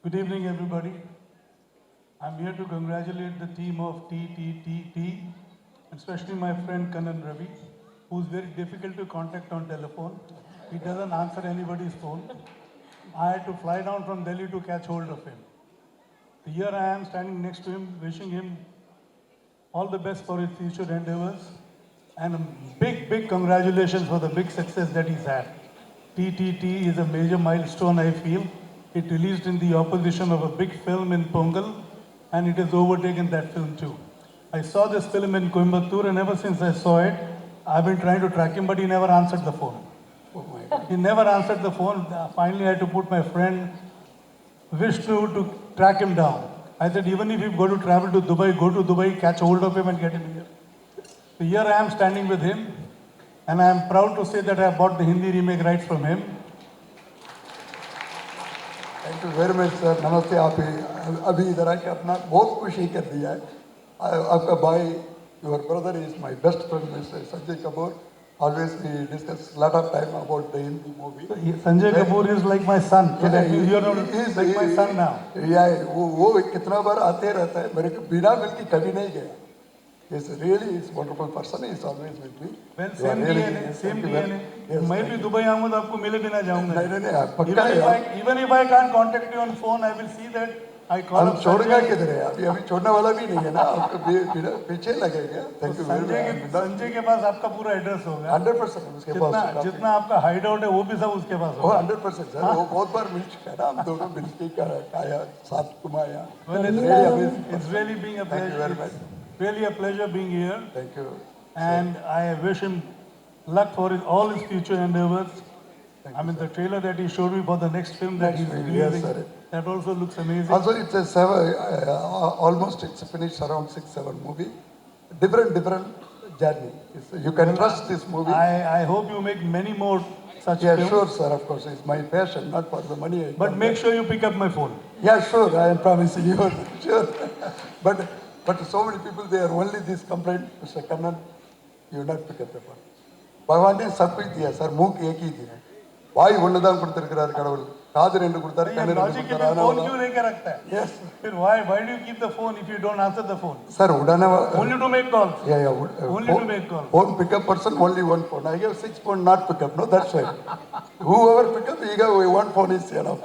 Good evening, everybody. I'm here to congratulate the team of TTTT, especially my friend Kannan Ravi, who's very difficult to contact on telephone. He doesn't answer anybody's phone. I had to fly down from Delhi to catch hold of him. Here I am standing next to him, wishing him all the best for his future endeavors. And a big congratulations for the big success that he's had. TTT is a major milestone, I feel. It released in the opposition of a big film in Pongal, and it has overtaken that film too. I saw this film in Coimbatore, and ever since I saw it, I've been trying to track him, but he never answered the phone. Oh my God. He never answered the phone. Finally, I had to put my friend Vishnu to track him down. I said, even if you go to travel to Dubai, go to Dubai, catch hold of him and get him here. So here I am standing with him, and I am proud to say that I bought the Hindi remake rights from him. Thank you very much sir. नमस्ते. आप अभी इधर आके अपना बहुत खुशी कर दिया है. आपका भाई, your brother is my best friend mister Sanjay Kapoor. Always we discuss lot of time about the Hindi movie. Sanjay Kapoor is like my son. So that means you're like my son now. Yeah, वो कितना बार आते रहता है. मेरे को बिना मिलके कभी नहीं गया. He's really is wonderful person. He's always with me. Well, same DNA, same DNA. मैं भी दुबई आऊँगा तो आपको मिले बिना जाऊँगा. नहीं पक्का. Even if I can't contact you on phone, I will see that I call हम छोड़ेगा किधर है. अभी छोड़ने वाला भी नहीं है ना. आपको पीछे लगेगा. Thank you very much. Sanjay के पास आपका पूरा एड्रेस होगा. 100% उसके पास. जितना आपका हाइड आउट है वो भी सब उसके पास होगा. 100% सर. वो बहुत बार मिल चुका है ना. हम दोनों मिल के खाया, साथ घुमाया. Well, it's really being a pleasure. Thank you very much. Really a pleasure being here. Thank you. And I wish him luck for all his future endeavors. I mean, the trailer that he showed me for the next film that he's releasing, yes, sir. that also looks amazing. Also, it's a almost it's finished around 6-7 movie. Different journey. You can trust this movie. I hope you make many more such Yeah, films. sure, sir. Of course, it's my passion, not for the money. But make sure you pick up my phone. Yeah, sure. I am promising you. Sure. But so many people, they are only this complaint, Mr. Kannan, you not pick up the phone. भगवान ने सब कुछ दिया sir. मुंह एक ही दिया. வாய் ஒண்ணுதான் கொடுத்திருக்கிறார் கடவுள். காது ரெண்டு கொடுத்தாரு, கண்ணு ரெண்டு लॉजिक கொடுத்தாரு. फोन क्यों लेकर रखता है? Yes. फिर why do you keep the phone if you don't answer the phone? Sir, उड़ाने Only to make calls. yeah. Only to make calls. Phone pickup person, only one phone. I have 6 phone not pick up. No, that's right. Whoever pick up, you got one phone is enough.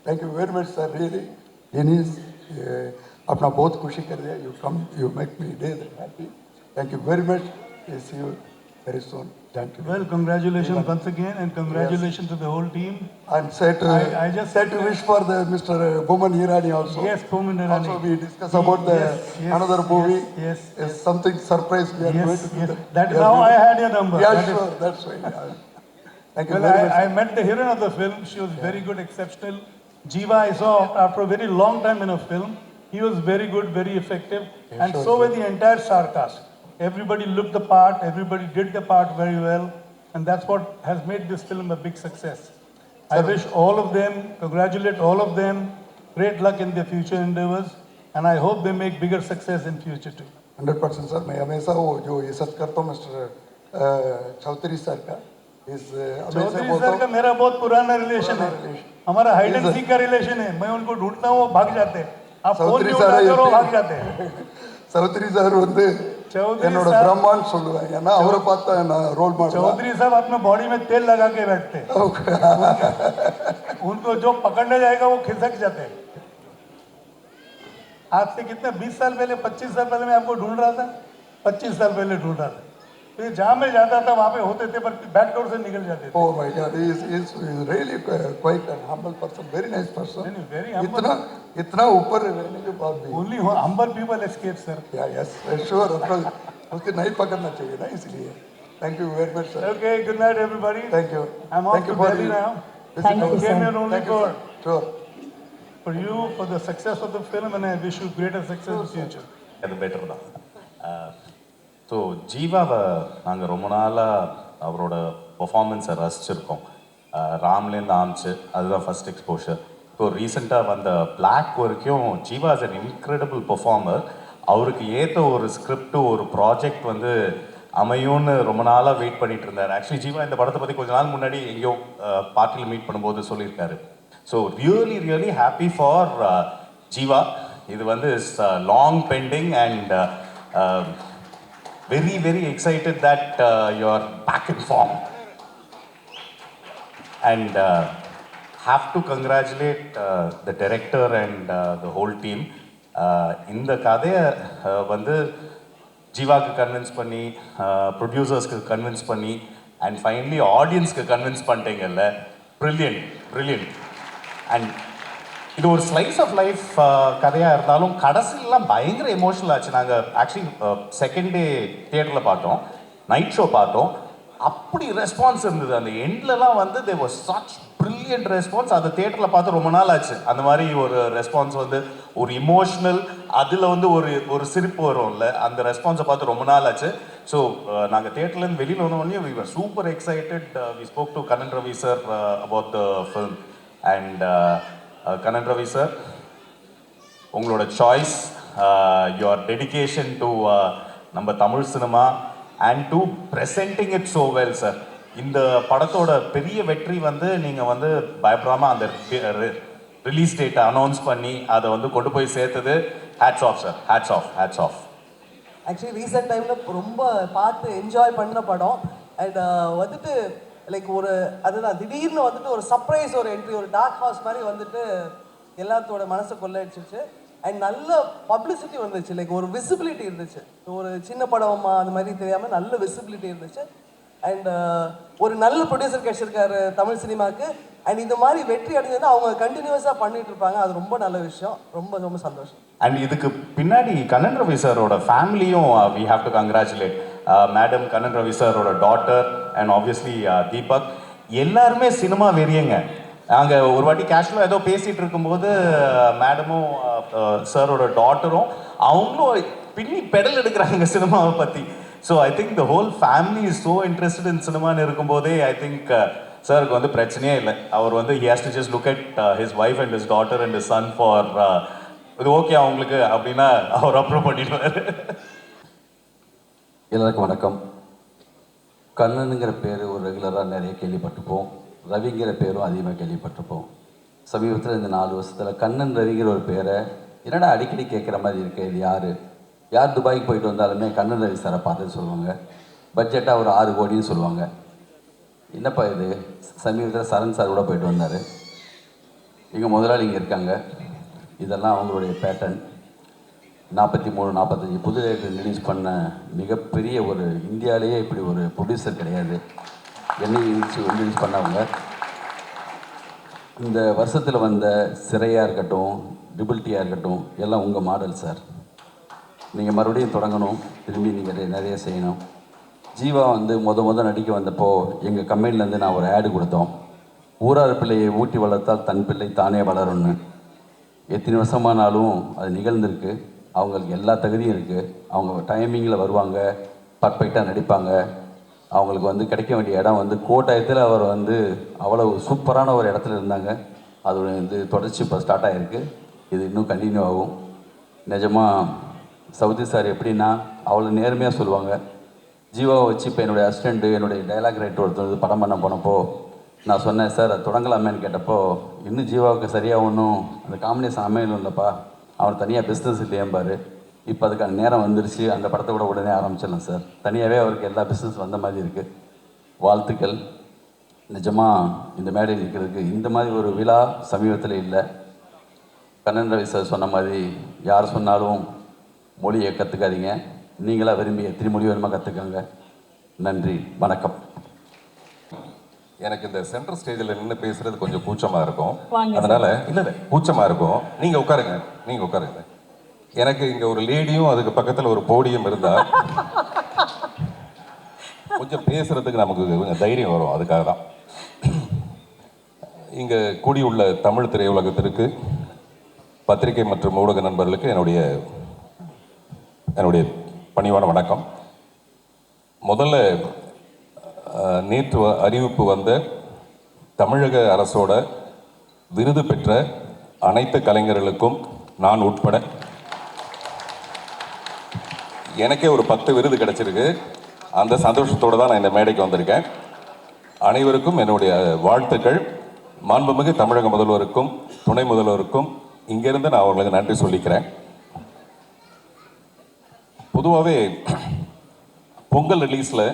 Thank you very much, sir. Really. Denise, अपना बहुत खुशी कर दिया. You come, you make me day happy. Thank you very much. We'll see you very soon. Thank you. Well, congratulations once again, and congratulations to the whole team. And said I just said to wish for the Mr. Boman Hirani also. Yes, Boman Hirani. Also we discuss about the another movie. Yes. Is something surprise we are going to do. Yes. That is how I had your number. Yeah, That is- sure. That's right. Thank you Well, very much. I met the heroine of the film. She was very good, exceptional. Jiva, I saw after a very long time in a film. He was very good, very effective. Yeah, And sure, so were the entire star cast. Everybody looked the part, everybody did the part very well. And that's what has made this film a big success. I wish all of them, congratulate all of them, great luck in their future endeavors. And I hope they make bigger success in future too. 100% sir. मैं हमेशा वो जो इज्जत करता हूँ mister Chaudhary sir का. Chaudhary sir का मेरा बहुत पुराना रिलेशन है. हमारा हाइड एंड सीक का रिलेशन है. मैं उनको ढूंढता हूँ, वो भाग जाते हैं. आप फोन भी उठाते हो, वो भाग जाते हैं. சௌத்ரி சார் வந்து என்னோட பிரம்மான்னு சொல்லுவேன். ஏன்னா அவரை பார்த்தா நான் ரோல் மாடல். चौधरी साहब अपने बॉडी में तेल लगा के बैठते हैं. उनको जो पकड़ने जाएगा वो खिसक जाते हैं. आज से कितने 20 साल पहले, 25 साल पहले मैं आपको ढूंढ रहा था. 25 साल पहले ढूंढ रहा था. तो जहाँ मैं जाता था वहाँ पे होते थे, पर बैक डोर से निकल जाते थे. Oh my God, he is really quite a humble person, very nice person. Very humble. इतना ऊपर रहने के बाद भी. Only humble people escape, sir. Yeah, yes, sure. उसके नहीं पकड़ना चाहिए ना, इसलिए. Thank you very much, sir. Okay, good night, everybody. Thank you. I'm off to Delhi now. Thank you, I came sir. here only Thank you, sir. Sure. for you, for the success of the film, and I wish you greater success in the future. அது better தான். So ஜீவாவை நாங்கள் ரொம்ப நாளாக அவரோட பர்ஃபார்மன்ஸை ரசிச்சிருக்கோம். ராம்லேருந்து ஆரம்பிச்சு அதுதான் first exposure. So ரீசெண்டாக வந்த பிளாக் வரைக்கும் Jeeva is an incredible performer. அவருக்கு ஏற்ற ஒரு ஸ்கிரிப்டு, ஒரு ப்ராஜெக்ட் வந்து அமையும்னு ரொம்ப நாளாக வெயிட் பண்ணிட்டு இருந்தார். ஆக்சுவலி ஜீவா இந்த படத்தை பற்றி கொஞ்ச நாள் முன்னாடி எங்கேயோ பார்ட்டியில் மீட் பண்ணும்போது சொல்லியிருக்காரு. So really happy for Jeeva. இது வந்து is long bending and very excited that you're back in form. And have to congratulate the director and the whole team. இந்த கதையை வந்து ஜீவாக்கு கன்வின்ஸ் பண்ணி ப்ரொடியூசர்ஸ்க்கு கன்வின்ஸ் பண்ணி அண்ட் ஃபைனலி ஆடியன்ஸ்க்கு கன்வின்ஸ் பண்ணிட்டீங்கல்ல. ப்ரில்லியன்ட். அண்ட் இது ஒரு ஸ்லைஸ் ஆஃப் லைஃப் கதையாக இருந்தாலும் கடைசிலாம் பயங்கர எமோஷனல் ஆச்சு. நாங்கள் ஆக்சுவலி செகண்ட் டே தியேட்டரில் பார்த்தோம், நைட் ஷோ பார்த்தோம். அப்படி ரெஸ்பான்ஸ் இருந்தது. அந்த எண்ட்லலாம் வந்து they was such brilliant response. அந்த தியேட்டரில் பார்த்து ரொம்ப நாள் ஆச்சு. அந்த மாதிரி ஒரு ரெஸ்பான்ஸ் வந்து ஒரு இமோஷ்னல், அதில் வந்து ஒரு சிரிப்பு வரும்ல, அந்த ரெஸ்பான்ஸை பார்த்து ரொம்ப நாள் ஆச்சு. ஸோ நாங்கள் தியேட்டர்லேருந்து வெளியில் வந்தோடனே we were super excited. We spoke to Kannan Ravi sir about the film. And Kannan Ravi sir, உங்களோட சாய்ஸ், யுவர் டெடிகேஷன் டு நம்ம Tamil cinema and to presenting it so well sir. இந்த படத்தோட பெரிய வெற்றி வந்து நீங்கள் வந்து பயப்படாமல் அந்த ரிலீஸ் டேட்டை அனௌன்ஸ் பண்ணி அதை வந்து கொண்டு போய் சேர்த்தது. Hats off sir, hats off. Actually recent டைமில் ரொம்ப பார்த்து என்ஜாய் பண்ண படம். அண்ட் வந்துட்டு லைக் அதுதான் திடீர்னு வந்துட்டு ஒரு சர்ப்ரைஸ், ஒரு என்ட்ரி, ஒரு டார்க் ஹவுஸ் மாதிரி வந்துட்டு எல்லாத்தோட மனசை கொள்ளையடிச்சிச்சு. அண்ட் நல்ல பப்ளிசிட்டி வந்துச்சு, லைக் ஒரு விசிபிலிட்டி இருந்துச்சு. ஒரு சின்ன படமா அந்த மாதிரி தெரியாமல் நல்ல விசிபிலிட்டி இருந்துச்சு. அண்ட் ஒரு நல்ல ப்ரொடியூசர் கிடைச்சிருக்காரு தமிழ் சினிமாவுக்கு. அண்ட் இந்த மாதிரி வெற்றி அடைஞ்சதுன்னா அவங்க கண்டினியூஸாக பண்ணிட்டு இருப்பாங்க. அது ரொம்ப நல்ல விஷயம், ரொம்ப சந்தோஷம். அண்ட் இதுக்கு பின்னாடி கண்ணன் ரவி சாரோட ஃபேமிலியும் we have to congratulate. Madam Kannan Ravi சாரோட டாட்டர் அண்ட் ஆப்வியஸ்லி தீபக், எல்லாருமே சினிமா வெறியங்க. நாங்கள் ஒரு வாட்டி கேஷுவலாக ஏதோ பேசிகிட்டு இருக்கும்போது மேடமும் சாரோட டாட்டரும் அவங்களும் பின்னி பெடல் எடுக்கிறாங்க சினிமாவை பற்றி. So I think the whole family is so interested in சினிமான்னு இருக்கும்போதே ஐ திங்க் சாருக்கு வந்து பிரச்சனையே இல்லை. அவர் வந்து he has to just look at his wife and his daughter and his son for இது ஓகே அவங்களுக்கு அப்படின்னா அவர் அப்ரூவ் பண்ணிடுவார். எல்லாருக்கும் வணக்கம். கண்ணனுங்கிற பேர் ஒரு ரெகுலராக நிறைய கேள்விப்பட்டிருப்போம், ரவிங்கிற பேரும் அதிகமாக கேள்விப்பட்டிருப்போம். சமீபத்தில் இந்த 4 வருஷத்தில் கண்ணன் ரவிங்கிற ஒரு பேரை என்னடா அடிக்கடி கேட்குற மாதிரி இருக்கு. இது யார் துபாய்க்கு போயிட்டு வந்தாலுமே கண்ணன் ரவி சாரை பார்த்துன்னு சொல்லுவாங்க. பட்ஜெட்டாக ஒரு 6 கோடின்னு சொல்லுவாங்க. என்னப்பா இது, சமீபத்தில் சரண் சார் கூட போயிட்டு வந்தார். எங்கள் முதலாளி இங்கே இருக்காங்க. இதெல்லாம் அவங்களுடைய பேட்டர்ன். 43, 45 புது டைட்டில் ரிலீஸ் பண்ண மிகப்பெரிய ஒரு இந்தியாவிலேயே இப்படி ஒரு ப்ரொடியூசர் கிடையாது. என்னையும் இன்ட்ரடியூஸ் பண்ணவங்க. இந்த வருஷத்தில் வந்த சிறையாக இருக்கட்டும், டிபிள்டியாக இருக்கட்டும், எல்லாம் உங்கள் மாடல் சார். நீங்கள் மறுபடியும் தொடங்கணும், திரும்பி நீங்கள் நிறைய செய்யணும். ஜீவா வந்து முத நடிக்க வந்தப்போ எங்கள் கம்பெனிலேருந்து நான் ஒரு ஆடு கொடுத்தோம். ஊரார் பிள்ளையை ஊட்டி வளர்த்தால் தன் பிள்ளை தானே வளரும்னு. எத்தனை வருஷமானாலும் அது நிகழ்ந்திருக்கு. அவங்களுக்கு எல்லா தகுதியும் இருக்குது. அவங்க டைமிங்கில் வருவாங்க, பர்ஃபெக்டாக நடிப்பாங்க. அவங்களுக்கு வந்து கிடைக்க வேண்டிய இடம் வந்து கோட்டாயத்தில் அவர் வந்து அவ்வளோ சூப்பரான ஒரு இடத்துல இருந்தாங்க. அது வந்து தொடர்ச்சி இப்போ ஸ்டார்ட் ஆகிருக்கு. இது இன்னும் கண்டினியூ ஆகும். நிஜமாக சவுதி சார் எப்படின்னா அவ்வளோ நேர்மையாக சொல்லுவாங்க. ஜீவாவை வச்சு இப்போ என்னுடைய அசிஸ்டண்ட்டு, என்னுடைய டைலாக் ரைட்டர் ஒருத்தர் படம் பண்ண போனப்போ நான் சொன்னேன், சார் அது தொடங்கலாமேன்னு கேட்டப்போ, இன்னும் ஜீவாவுக்கு சரியாக ஒன்றும் அந்த காம்பினேஷன் அமையணும் இல்லைப்பா, அவர் தனியாக பிஸ்னஸ் இல்லையேம்பார். இப்போ அதுக்கான நேரம் வந்துருச்சு, அந்த படத்தை கூட உடனே ஆரம்பிச்சிடலாம் சார். தனியாகவே அவருக்கு எல்லா பிஸ்னஸ் வந்த மாதிரி இருக்குது. வாழ்த்துக்கள். நிஜமாக இந்த மேடையில் இருக்கிறதுக்கு இந்த மாதிரி ஒரு விழா சமீபத்தில் இல்லை. கண்ணன் ரவி சார் சொன்ன மாதிரி யார் சொன்னாலும் மொழியை கற்றுக்காதீங்க, நீங்களாக விரும்பி எத்தனை மொழி வேணுமா கற்றுக்காங்க. நன்றி, வணக்கம். எனக்கு இந்த சென்ட்ரல் ஸ்டேஜில் நின்று பேசுறது கொஞ்சம் கூச்சமாக இருக்கும். அதனால இல்லை கூச்சமாக இருக்கும். நீங்கள் உட்காருங்க. எனக்கு இங்கே ஒரு லேடியும் அதுக்கு பக்கத்தில் ஒரு போடியும் இருந்தால் கொஞ்சம் பேசுறதுக்கு நமக்கு கொஞ்சம் தைரியம் வரும். அதுக்காக தான் இங்கே கூடியுள்ள தமிழ் திரையுலகத்திற்கு, பத்திரிகை மற்றும் ஊடக நண்பர்களுக்கு என்னுடைய பணிவான வணக்கம். முதல்ல நேற்று அறிவிப்பு வந்த தமிழக அரசோட விருது பெற்ற அனைத்து கலைஞர்களுக்கும் நான் உட்பட எனக்கே ஒரு 10 விருது கிடைச்சிருக்கு. அந்த சந்தோஷத்தோடு தான் நான் இந்த மேடைக்கு வந்திருக்கேன். அனைவருக்கும் என்னுடைய வாழ்த்துக்கள். மாண்புமிகு தமிழக முதல்வருக்கும் துணை முதல்வருக்கும் இங்கிருந்து நான் அவர்களுக்கு நன்றி சொல்லிக்கிறேன். பொதுவாகவே பொங்கல் ரிலீஸில்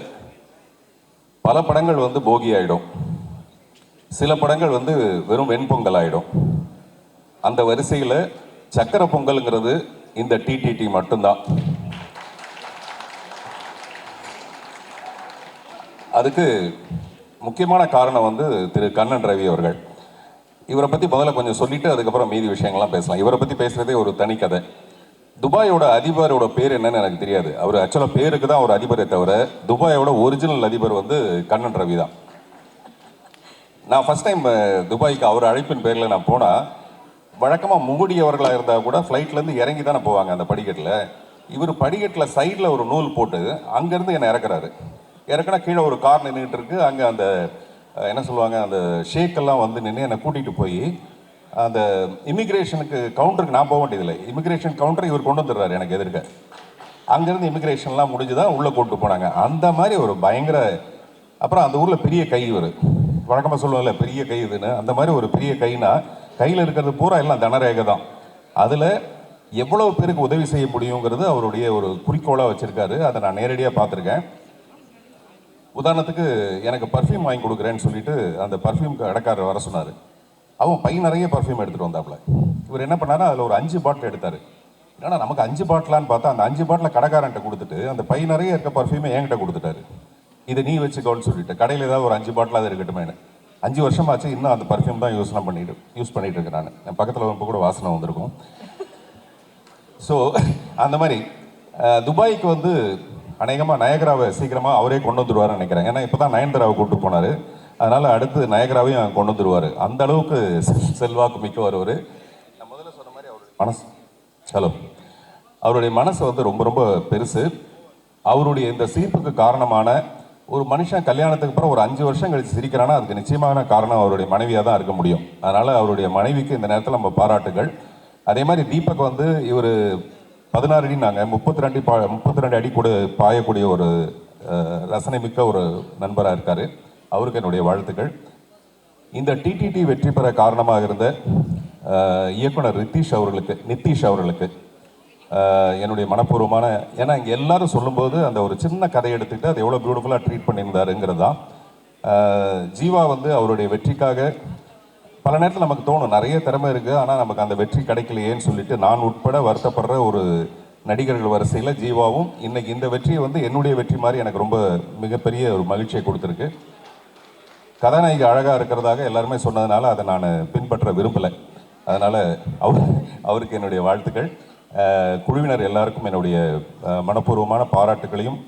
பல படங்கள் வந்து போகி ஆகிடும், சில படங்கள் வந்து வெறும் வெண்பொங்கல் ஆகிடும். அந்த வரிசையில் சக்கரை பொங்கலுங்கிறது இந்த டிடிடி மட்டும்தான். அதுக்கு முக்கியமான காரணம் வந்து திரு கண்ணன் ரவி அவர்கள். இவரை பற்றி முதல்ல கொஞ்சம் சொல்லிவிட்டு அதுக்கப்புறம் மீதி விஷயங்கள்லாம் பேசலாம். இவரை பற்றி பேசுகிறதே ஒரு தனி கதை. துபாயோட அதிபரோட பேர் என்னன்னு எனக்கு தெரியாது. அவர் ஆக்சுவலாக பேருக்கு தான் ஒரு அதிபரை தவிர துபாயோட ஒரிஜினல் அதிபர் வந்து கண்ணன் ரவி தான். நான் ஃபஸ்ட் டைம் துபாய்க்கு அவர் அழைப்பின் பேரில் நான் போனால், வழக்கமாக முகுடியவர்களாக இருந்தால் கூட ஃப்ளைட்லேருந்து இறங்கி தானே போவாங்க அந்த படிக்கட்டில். இவர் படிக்கட்டில் சைடில் ஒரு நூல் போட்டு அங்கேருந்து என்னை இறக்குறாரு. இறக்குனா கீழே ஒரு கார் நின்றுட்டு இருக்கு. அங்கே அந்த என்ன சொல்லுவாங்க, அந்த ஷேக்கெல்லாம் வந்து நின்று என்னை கூட்டிகிட்டு போய் அந்த இமிக்ரேஷனுக்கு கவுண்டருக்கு நான் போக வேண்டியதில்லை, இமிக்ரேஷன் கவுண்டர் இவர் கொண்டு வந்துடுறாரு எனக்கு எதிர்க்க. அங்கேருந்து இமிக்ரேஷன்லாம் முடிஞ்சுதான் உள்ளே கூப்பிட்டு போனாங்க. அந்த மாதிரி ஒரு பயங்கர, அப்புறம் அந்த ஊரில் பெரிய கை இவர், வழக்கமாக சொல்லுவாங்கல்ல பெரிய கை இதுன்னு, அந்த மாதிரி ஒரு பெரிய கைனா கையில் இருக்கிறது பூரா எல்லாம் தனரேகை தான். அதில் எவ்வளோ பேருக்கு உதவி செய்ய முடியுங்கிறது அவருடைய ஒரு குறிக்கோளாக வச்சுருக்காரு. அதை நான் நேரடியாக பார்த்துருக்கேன். உதாரணத்துக்கு எனக்கு பர்ஃப்யூம் வாங்கி கொடுக்குறேன்னு சொல்லிட்டு அந்த பர்ஃப்யூம் கடைக்காரர் வர சொன்னார். அவன் பை நிறைய பர்ஃப்யூம் எடுத்துகிட்டு வந்தாப்புல. இவர் என்ன பண்ணாரு, அதில் ஒரு 5 பாட்டில் எடுத்தார். ஏன்னா நமக்கு 5 பாட்டிலான்னு பார்த்தா அந்த 5 பாட்டில் கடைக்காரன்ட்ட கொடுத்துட்டு அந்த பை நிறைய இருக்க பர்ஃப்யூமை என்கிட்ட கொடுத்துட்டாரு. இதை நீ வச்சுக்கோன்னு சொல்லிட்டு, கடையில் ஏதாவது ஒரு 5 பாட்டிலாக இருக்கட்டுமேனு. 5 வருஷமாச்சு, இன்னும் அந்த பர்ஃப்யூம் தான் யூஸ் பண்ணிட்டு இருக்கேன் நான். என் பக்கத்தில் இப்போ கூட வாசனை வந்திருக்கும். ஸோ அந்த மாதிரி துபாய்க்கு வந்து அநேகமாக நயகராவை சீக்கிரமாக அவரே கொண்டு வந்துடுவார்னு நினைக்கிறேன். ஏன்னா இப்போ தான் நயன்தாராவை கூப்பிட்டு போனார். அதனால் அடுத்து நயகராவையும் கொண்டு வந்துடுவார். அந்த அளவுக்கு செல்வாக்கு மிக்க வருவார். நான் முதல்ல சொன்ன மாதிரி அவருடைய மனசு அவருடைய மனசு வந்து ரொம்ப ரொம்ப பெருசு. அவருடைய இந்த சிரிப்புக்கு காரணமான ஒரு மனுஷன் கல்யாணத்துக்கு அப்புறம் ஒரு 5 வருஷம் கழிச்சு சிரிக்கிறான்னா அதுக்கு நிச்சயமான காரணம் அவருடைய மனைவியாக தான் இருக்க முடியும். அதனால் அவருடைய மனைவிக்கு இந்த நேரத்தில் நம்ம பாராட்டுகள். அதே மாதிரி தீபக் வந்து இவர் 16 அடி, நாங்கள் 32 அடி கூட பாயக்கூடிய ஒரு ரசனை மிக்க ஒரு நண்பராக இருக்கார். அவருக்கு என்னுடைய வாழ்த்துக்கள். இந்த டிடிடி வெற்றி பெற காரணமாக இருந்த இயக்குனர் நித்தீஷ் அவர்களுக்கு என்னுடைய மனப்பூர்வமான, ஏன்னா இங்கே எல்லாரும் சொல்லும்போது அந்த ஒரு சின்ன கதை எடுத்துக்கிட்டு அது எவ்வளோ பியூட்டிஃபுல்லாக ட்ரீட் பண்ணியிருந்தாருங்கிறது தான். ஜீவா வந்து அவருடைய வெற்றிக்காக பல நேரத்தில் நமக்கு தோணும் நிறைய திறமை இருக்குது, ஆனால் நமக்கு அந்த வெற்றி கிடைக்கலையேன்னு சொல்லிட்டு நான் உட்பட வருத்தப்படுற ஒரு நடிகர்கள் வரிசையில் ஜீவாவும் இன்னைக்கு இந்த வெற்றியை வந்து என்னுடைய வெற்றி மாதிரி எனக்கு ரொம்ப மிகப்பெரிய ஒரு மகிழ்ச்சியை கொடுத்துருக்கு. கதாநாயகி அழகாக இருக்கிறதாக எல்லாருமே சொன்னதுனால அதை நான் பின்பற்ற விரும்பலை. அதனால் அவருக்கு என்னுடைய வாழ்த்துக்கள். குழுவினர் எல்லாருக்கும் என்னுடைய மனப்பூர்வமான பாராட்டுகளையும்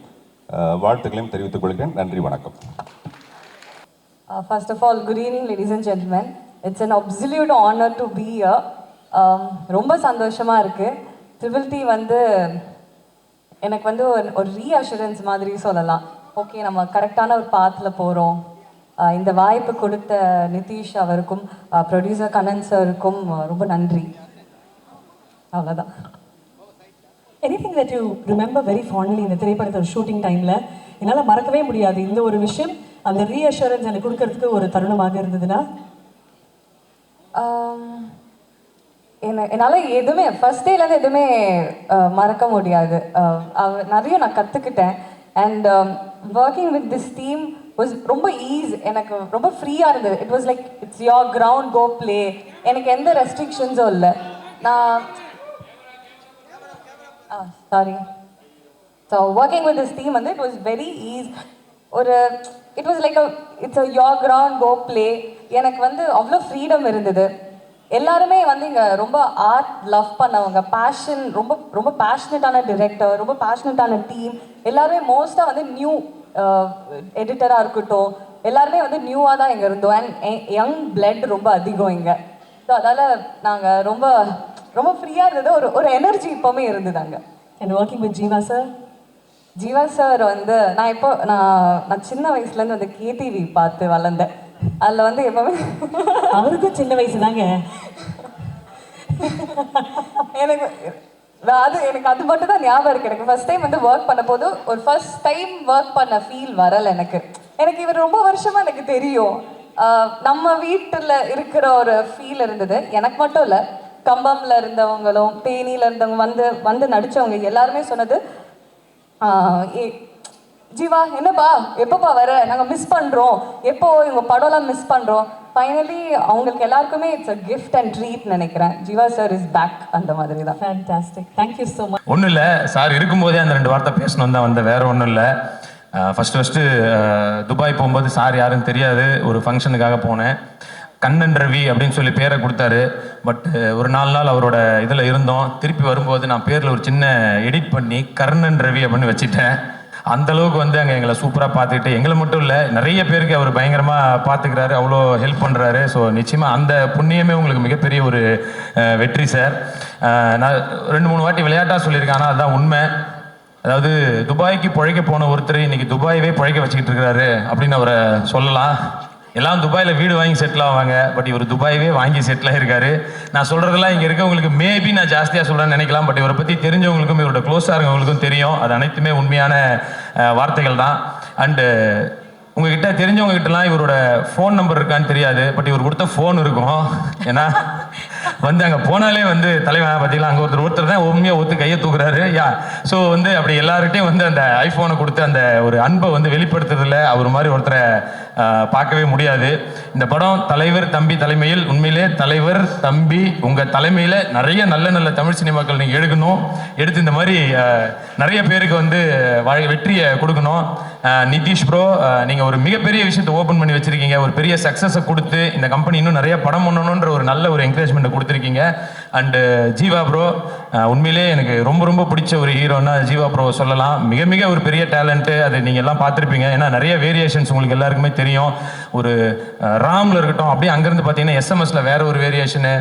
வாழ்த்துக்களையும் தெரிவித்துக் கொள்கிறேன். நன்றி, வணக்கம். First of all, good evening, ladies and gentlemen. It's an absolute honor to be here. ரொம்ப சந்தோஷமாக இருக்குது. ட்ரிபிள் டி வந்து எனக்கு வந்து ஒரு ரீஅஷூரன்ஸ் மாதிரி சொல்லலாம். ஓகே, நம்ம கரெக்டான ஒரு பாத்தில் போகிறோம். இந்த வாய்ப்பு கொடுத்த நிதிஷ் அவருக்கும் ப்ரொடியூசர் கண்ணன் சாருக்கும் ரொம்ப நன்றி. அவ்வளோதான். Anything that you remember very fondly இந்த திரைப்படத்தோட ஷூட்டிங் டைமில் என்னால் மறக்கவே முடியாது இந்த ஒரு விஷயம், அந்த ரீஅஷூரன்ஸ் எனக்கு கொடுக்கறதுக்கு ஒரு தருணமாக இருந்ததுன்னா? என்னால் எதுவுமே ஃபர்ஸ்ட் டேலேருந்து எதுவுமே மறக்க முடியாது. நிறைய நான் கற்றுக்கிட்டேன். And working with this team was ரொம்ப எனக்கு ரொம்ப ஃப்ரீயாக இருந்தது. It was like it's your ground, go play. எனக்கு எந்த ரெஸ்ட்ரிக்ஷன்ஸும் இல்லை. So working with this team வந்து it was very it was like it's your ground, go play. எனக்கு வந்து அவ்வளோ ஃப்ரீடம் இருந்தது. எல்லாருமே வந்து இங்கே ரொம்ப ஆர்ட் லவ் பண்ணவங்க, பேஷன், ரொம்ப ரொம்ப பேஷனட்டான டிரெக்டர், ரொம்ப பேஷனட்டான டீம். எல்லாருமே மோஸ்ட்டாக வந்து நியூ எடிட்டராக இருக்கட்டும், எல்லாருமே வந்து நியூவாக தான் இங்கே இருந்தோம். அண்ட் யங் பிளட் ரொம்ப அதிகம் இங்கே. ஸோ அதால் நாங்கள் ரொம்ப ரொம்ப ஃப்ரீயாக இருந்தது. ஒரு எனர்ஜி இப்போவுமே இருந்தது அங்கே. And working with Jeeva sir வந்து நான் சின்ன வயசுலேருந்து வந்து கேடிவி பார்த்து வளர்ந்தேன். அதில் வந்து எப்போவுமே அவருக்கும் சின்ன வயசு தாங்க. எனக்கு அது மட்டும் தான் ஞாபகம் இருக்குது. எனக்கு ஃபர்ஸ்ட் டைம் வந்து ஒர்க் பண்ண போது ஒரு ஃபர்ஸ்ட் டைம் ஒர்க் பண்ண ஃபீல் வரலை எனக்கு. இவர் ரொம்ப வருஷமாக எனக்கு தெரியும். நம்ம வீட்டில் இருக்கிற ஒரு ஃபீல் இருந்தது. எனக்கு மட்டும் இல்லை, கம்பம்ல இருந்தவங்களும் தேனியில் இருந்தவங்க வந்து நடித்தவங்க எல்லாருமே சொன்னது, ஜீவா என்னப்பா எப்பப்பா வர, நாங்கள் மிஸ் பண்ணுறோம், எப்போ இவங்க படம்லாம் மிஸ் பண்ணுறோம். ஃபைனலி அவங்களுக்கு எல்லாருக்குமே it's a gift and treat நினைக்கிறேன். ஜீவா சார் இஸ் பேக், அந்த மாதிரி தான். Fantastic, thank you so much. ஒன்றும் இல்லை, சார் இருக்கும்போதே அந்த 2 வார்த்தை பேசணும் தான் வந்தேன், வேற ஒன்றும் இல்லை. ஃபஸ்ட்டு துபாய் போகும்போது சார் யாருன்னு தெரியாது, ஒரு ஃபங்க்ஷனுக்காக போனேன். கண்ணன் ரவி அப்படின்னு சொல்லி பேரை கொடுத்தாரு. பட் ஒரு 4 நாள் அவரோட இதில் இருந்தோம். திருப்பி வரும்போது நான் பேரில் ஒரு சின்ன எடிட் பண்ணி கர்ணன் ரவி அப்படின்னு வச்சுட்டேன். அந்தளவுக்கு வந்து அங்கே எங்களை சூப்பராக பார்த்துக்கிட்டு, எங்களை மட்டும் இல்லை நிறைய பேருக்கு அவர் பயங்கரமாக பார்த்துக்கிறாரு, அவ்வளோ ஹெல்ப் பண்ணுறாரு. ஸோ நிச்சயமாக அந்த புண்ணியமே உங்களுக்கு மிகப்பெரிய ஒரு வெற்றி சார். நான் 2-3 வாட்டி விளையாட்டாக சொல்லியிருக்கேன், ஆனால் அதுதான் உண்மை. அதாவது துபாய்க்கு பிழைக்க போன ஒருத்தர் இன்னைக்கு துபாயவே பிழைக்க வச்சுக்கிட்டு இருக்கிறாரு அப்படின்னு அவரை சொல்லலாம். எல்லாம் துபாயில் வீடு வாங்கி செட்டில் ஆவாங்க, பட் இவர் துபாயவே வாங்கி செட்டில் ஆகிருக்காரு. நான் சொல்கிறதெல்லாம் இங்கே இருக்கவங்களுக்கு மேபி நான் ஜாஸ்தியாக சொல்கிறேன்னு நினைக்கலாம், பட் இவரை பற்றி தெரிஞ்சவங்களுக்கும் இவரோட க்ளோஸாக இருக்கவங்களுக்கும் தெரியும். அது அனைத்துமே உண்மையான வார்த்தைகள் தான். அண்டு உங்ககிட்ட தெரிஞ்சவங்ககிட்டலாம் இவரோட ஃபோன் நம்பர் இருக்கான்னு தெரியாது, பட் இவர் கொடுத்த ஃபோன் இருக்கும். ஏன்னா வந்து அங்கே போனாலே வந்து தலைவன் பார்த்தீங்களா, அங்கே ஒருத்தர் தான் உண்மையாக ஒத்து கையை தூக்குறாரு. ஸோ வந்து அப்படி எல்லார்கிட்டையும் வந்து அந்த ஐஃபோனை கொடுத்து அந்த ஒரு அன்பை வந்து வெளிப்படுத்துறதில்ல அவர் மாதிரி ஒருத்தரை பார்க்கவே முடியாது. இந்த படம் தலைவர் தம்பி தலைமையில், உண்மையிலே தலைவர் தம்பி உங்கள் தலைமையில் நிறைய நல்ல நல்ல தமிழ் சினிமாக்கள் நீங்கள் எடுக்கணும், எடுத்து இந்த மாதிரி நிறைய பேருக்கு வந்து வெற்றியை கொடுக்கணும். நிதிஷ் ப்ரோ, நீங்கள் ஒரு மிகப்பெரிய விஷயத்தை ஓப்பன் பண்ணி வச்சுருக்கீங்க, ஒரு பெரிய சக்ஸஸை கொடுத்து இந்த கம்பெனி இன்னும் நிறைய படம் பண்ணணுன்ற ஒரு நல்ல ஒரு என்கரேஜ்மெண்ட்டை கொடுத்துருக்கீங்க. அண்டு ஜீவா ப்ரோ, உண்மையிலே எனக்கு ரொம்ப ரொம்ப பிடிச்ச ஒரு ஹீரோன்னா ஜீவா ப்ரோ சொல்லலாம். மிக மிக ஒரு பெரிய டேலண்ட்டு, அது நீங்கள் எல்லாம் பார்த்துருப்பீங்க. ஏன்னா நிறைய வேரியேஷன்ஸ் உங்களுக்கு எல்லாருக்குமே தெரியும். ஒரு ராமில் இருக்கட்டும், அப்படியே அங்கேருந்து பார்த்தீங்கன்னா எஸ்எம்எஸில் வேற ஒரு வேரியேஷனு,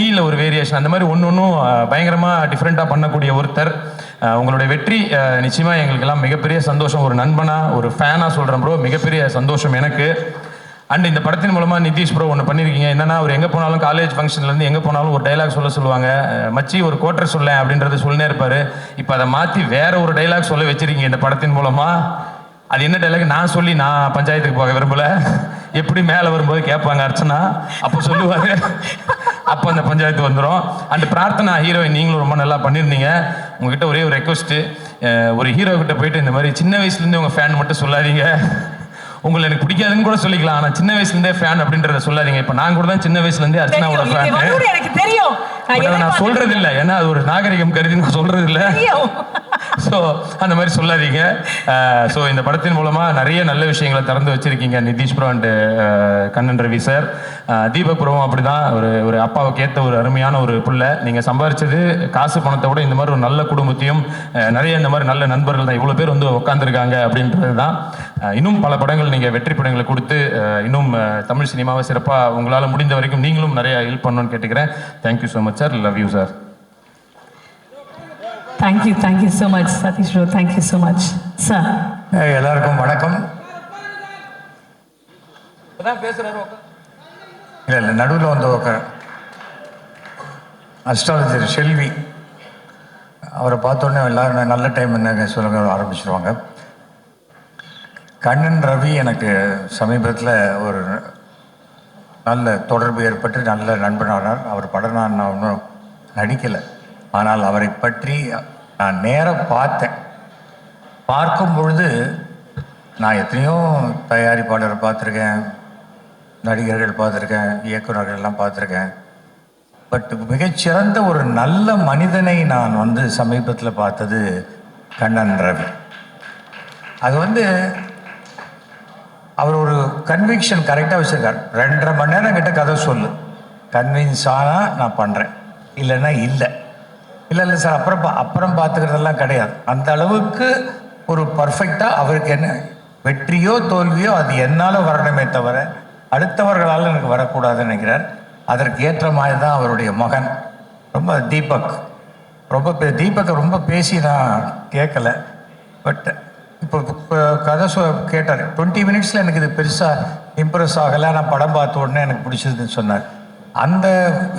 ஈயில் ஒரு வேரியேஷன், அந்த மாதிரி ஒன்றும் பயங்கரமாக டிஃப்ரெண்ட்டாக பண்ணக்கூடிய ஒருத்தர். உங்களுடைய வெற்றி நிச்சயமாக எங்களுக்கெல்லாம் மிகப்பெரிய சந்தோஷம். ஒரு நண்பனாக ஒரு ஃபேனாக சொல்கிறேன் ப்ரோ, மிகப்பெரிய சந்தோஷம் எனக்கு. அண்ட் இந்த படத்தின் மூலமாக நிதிஷ் ப்ரோ ஒன்று பண்ணியிருக்கீங்க. என்னன்னா, அவர் எங்கே போனாலும் காலேஜ் ஃபங்க்ஷன்லேருந்து எங்கே போனாலும் ஒரு டைலாக் சொல்லுவாங்க, மச்சி ஒரு கோட்டர் சொல்ல அப்படின்றத சொல்லினே இருப்பார். இப்போ அதை மாற்றி வேற ஒரு டைலாக் சொல்ல வச்சிருக்கீங்க இந்த படத்தின் மூலமாக. அது என்ன டைலாக் நான் சொல்லி நான் பஞ்சாயத்துக்கு போக விரும்பல, எப்படி மேலே வரும்போது கேட்பாங்க அர்ச்சனா, அப்போ சொல்லுவாங்க, அப்போ அந்த பஞ்சாயத்து வந்துடும். அண்ட் பிரார்த்தனா ஹீரோயின் நீங்களும் ரொம்ப நல்லா பண்ணியிருந்தீங்க. உங்ககிட்ட ஒரே ஒரு ரெக்வஸ்ட்டு, ஒரு ஹீரோ கிட்ட போயிட்டு இந்த மாதிரி சின்ன வயசுலேருந்து உங்கள் ஃபேன் மட்டும் சொல்லாதீங்க, உங்களை எனக்கு பிடிக்காதுன்னு கூட சொல்லிக்கலாம், ஆனால் சின்ன வயசுலேருந்தே ஃபேன் அப்படின்றத சொல்லாதீங்க. இப்போ நான் கூட தான் சின்ன வயசுலேருந்தே அர்ச்சனாவோட ஃபேன். எனக்கு தெரியும், நான் சொல்றது இல்லை, ஏன்னா அது ஒரு நாகரிகம் கருதி நான் சொல்றது இல்லை. ஸோ அந்த மாதிரி சொல்லாதீங்க. ஸோ இந்த படத்தின் மூலமாக நிறைய நல்ல விஷயங்களை திறந்து வச்சிருக்கீங்க Nitish bro and Kannan Ravi sir. Deepak ப்ரோவும் அப்படி தான், ஒரு அப்பாவுக்கு ஏற்ற ஒரு அருமையான ஒரு புள்ள. நீங்கள் சம்பாரிச்சது காசு பணத்தை விட இந்த மாதிரி ஒரு நல்ல குடும்பத்தையும் நிறைய இந்த மாதிரி நல்ல நண்பர்கள் தான் இவ்வளோ பேர் வந்து உட்காந்துருக்காங்க அப்படின்றது தான். இன்னும் பல படங்கள் நீங்கள் வெற்றி படங்களை கொடுத்து இன்னும் தமிழ் சினிமாவை சிறப்பாக உங்களால் முடிந்த வரைக்கும் நீங்களும் நிறைய ஹெல்ப் பண்ணணும்னு கேட்டுக்கிறேன். Thank you so much sir, love you sir. Thank you so much Satish bro, thank you so much sir. எல்லாருக்கும் வணக்கம். இல்லை நடுவில் வந்து அஸ்ட்ராலஜர் ஷெல்வி, அவரை பார்த்தோன்னே எல்லாரும் நல்ல டைம் என்னங்க சொல்லுங்க ஆரம்பிச்சிருவாங்க. கண்ணன் ரவி எனக்கு சமீபத்தில் ஒரு நல்ல தொடர்பு ஏற்பட்டு நல்ல நண்பனானார். அவர் படம் நான் ஒன்றும் நடிக்கலை, ஆனால் அவரை பற்றி நான் நேராக பார்த்தேன். பார்க்கும் பொழுது நான் எத்தனையோ தயாரிப்பாளரை பார்த்துருக்கேன், நடிகர்கள் பார்த்துருக்கேன், இயக்குநர்கள்லாம் பார்த்துருக்கேன். பட் மிகச்சிறந்த ஒரு நல்ல மனிதனை நான் வந்து சமீபத்தில் பார்த்தது கண்ணன் ரவி. அது வந்து அவர் ஒரு கன்விக்ஷன் கரெக்டாக வச்சுருக்கார். 2.5 மணி நேரம் கிட்ட கதை சொல்லு, கன்வின்ஸ் ஆனால் நான் பண்ணுறேன், இல்லைன்னா இல்லை சார் அப்புறம் பார்த்துக்கிறதெல்லாம் கிடையாது. அந்த அளவுக்கு ஒரு பர்ஃபெக்டாக அவருக்கு என்ன வெற்றியோ தோல்வியோ அது என்னால் வரணுமே தவிர அடுத்தவர்களால் எனக்கு வரக்கூடாதுன்னு நினைக்கிறார். அதற்கு ஏற்ற மாதிரி தான் அவருடைய மகன் ரொம்ப தீபக்கை ரொம்ப பேசி நான் கேட்கலை. பட் இப்போ கதை கேட்டார். 20 மினிட்ஸில் எனக்கு இது பெருசாக இம்ப்ரெஸ் ஆகலை, நான் படம் பார்த்த உடனே எனக்கு பிடிச்சதுன்னு சொன்னார். அந்த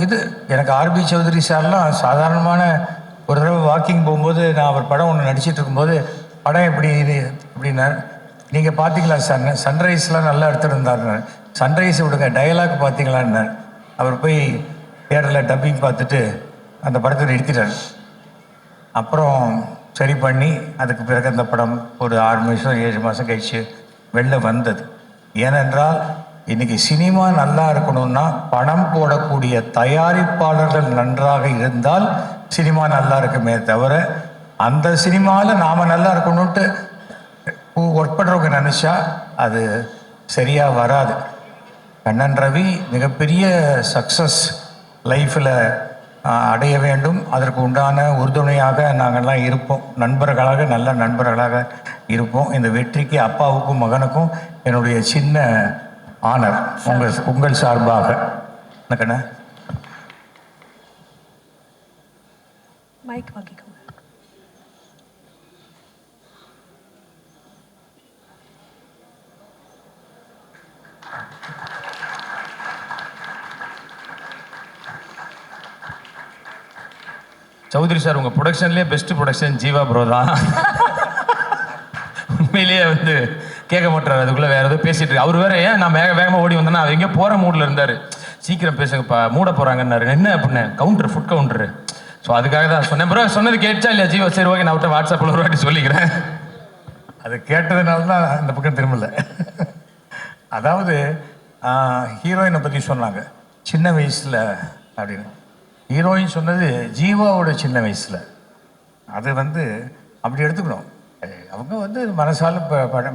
இது எனக்கு ஆர்பி சௌத்ரி சார்லாம் சாதாரணமான ஒரு தடவை வாக்கிங் போகும்போது நான் அவர் படம் ஒன்று நடிச்சிட்டு இருக்கும்போது, படம் எப்படி இது அப்படின்னா, நீங்கள் பார்த்தீங்களா சார், சன்ரைஸ்லாம் நல்லா எடுத்துருந்தார். சன்ரைஸ் விடுங்க, டயலாக் பார்த்தீங்களான்னு. அவர் போய் தியேட்டரில் டப்பிங் பார்த்துட்டு அந்த படத்தை நிறுத்திட்டார். அப்புறம் சரி பண்ணி அதுக்கு பிறகு அந்த படம் ஒரு 6 மாதம் 7 மாதம் கழிச்சு வெளில வந்தது. ஏனென்றால் இன்றைக்கி சினிமா நல்லா இருக்கணும்னா பணம் போடக்கூடிய தயாரிப்பாளர்கள் நன்றாக இருந்தால் சினிமா நல்லா இருக்குமே தவிர, அந்த சினிமாவில் நாம் நல்லா இருக்கணும்ட்டு ஒர்க் பண்ணுறவங்க நினச்சா அது சரியாக வராது. கண்ணன் ரவி மிகப்பெரிய சக்ஸஸ் லைஃப்பில் அடைய வேண்டும். அதற்கு உண்டான உறுதுணையாக நாங்கள்லாம் இருப்போம். நண்பர்களாக, நல்ல நண்பர்களாக இருப்போம். இந்த வெற்றிக்கு அப்பாவுக்கும் மகனுக்கும் என்னுடைய சின்ன ஆனர் உங்கள் சார்பாக. என்னக்கண்ணா மைக் வாங்கிக்கோங்க. சௌத்ரி சார், உங்கள் ப்ரொடக்ஷன்லேயே பெஸ்ட்டு ப்ரொடக்ஷன் ஜீவா ப்ரோ தான். உண்மையிலேயே வந்து கேட்க மாட்டார், அதுக்குள்ளே வேறு ஏதோ பேசிகிட்டு இருக்கு. அவர் வேறு ஏன் நான் வேகமாக ஓடி வந்தேன்னா அவர் எங்கேயோ போகிற மூடில் இருந்தார். சீக்கிரம் பேசுங்கப்பா, மூட போகிறாங்கன்னாரு. என்ன அப்படின்னு, கவுண்டர் ஃபுட் கவுண்டரு. ஸோ அதுக்காக தான் சொன்னேன். ப்ரோ சொன்னது கேட்டுச்சா இல்லையா ஜீவா? சரி ஓகே, நான் விட்டு வாட்ஸ்அப்பில் ஒரு வாட்டி சொல்லிக்கிறேன். அது கேட்டதுனால தான் இந்த பக்கம் திரும்பல. அதாவது ஹீரோயினை பற்றி சொன்னாங்க சின்ன வயசில் அப்படின்னு. ஹீரோயின் சொன்னது ஜீவாவோட சின்ன வயசில். அது வந்து அப்படி எடுத்துக்கணும். அவங்க வந்து மனசால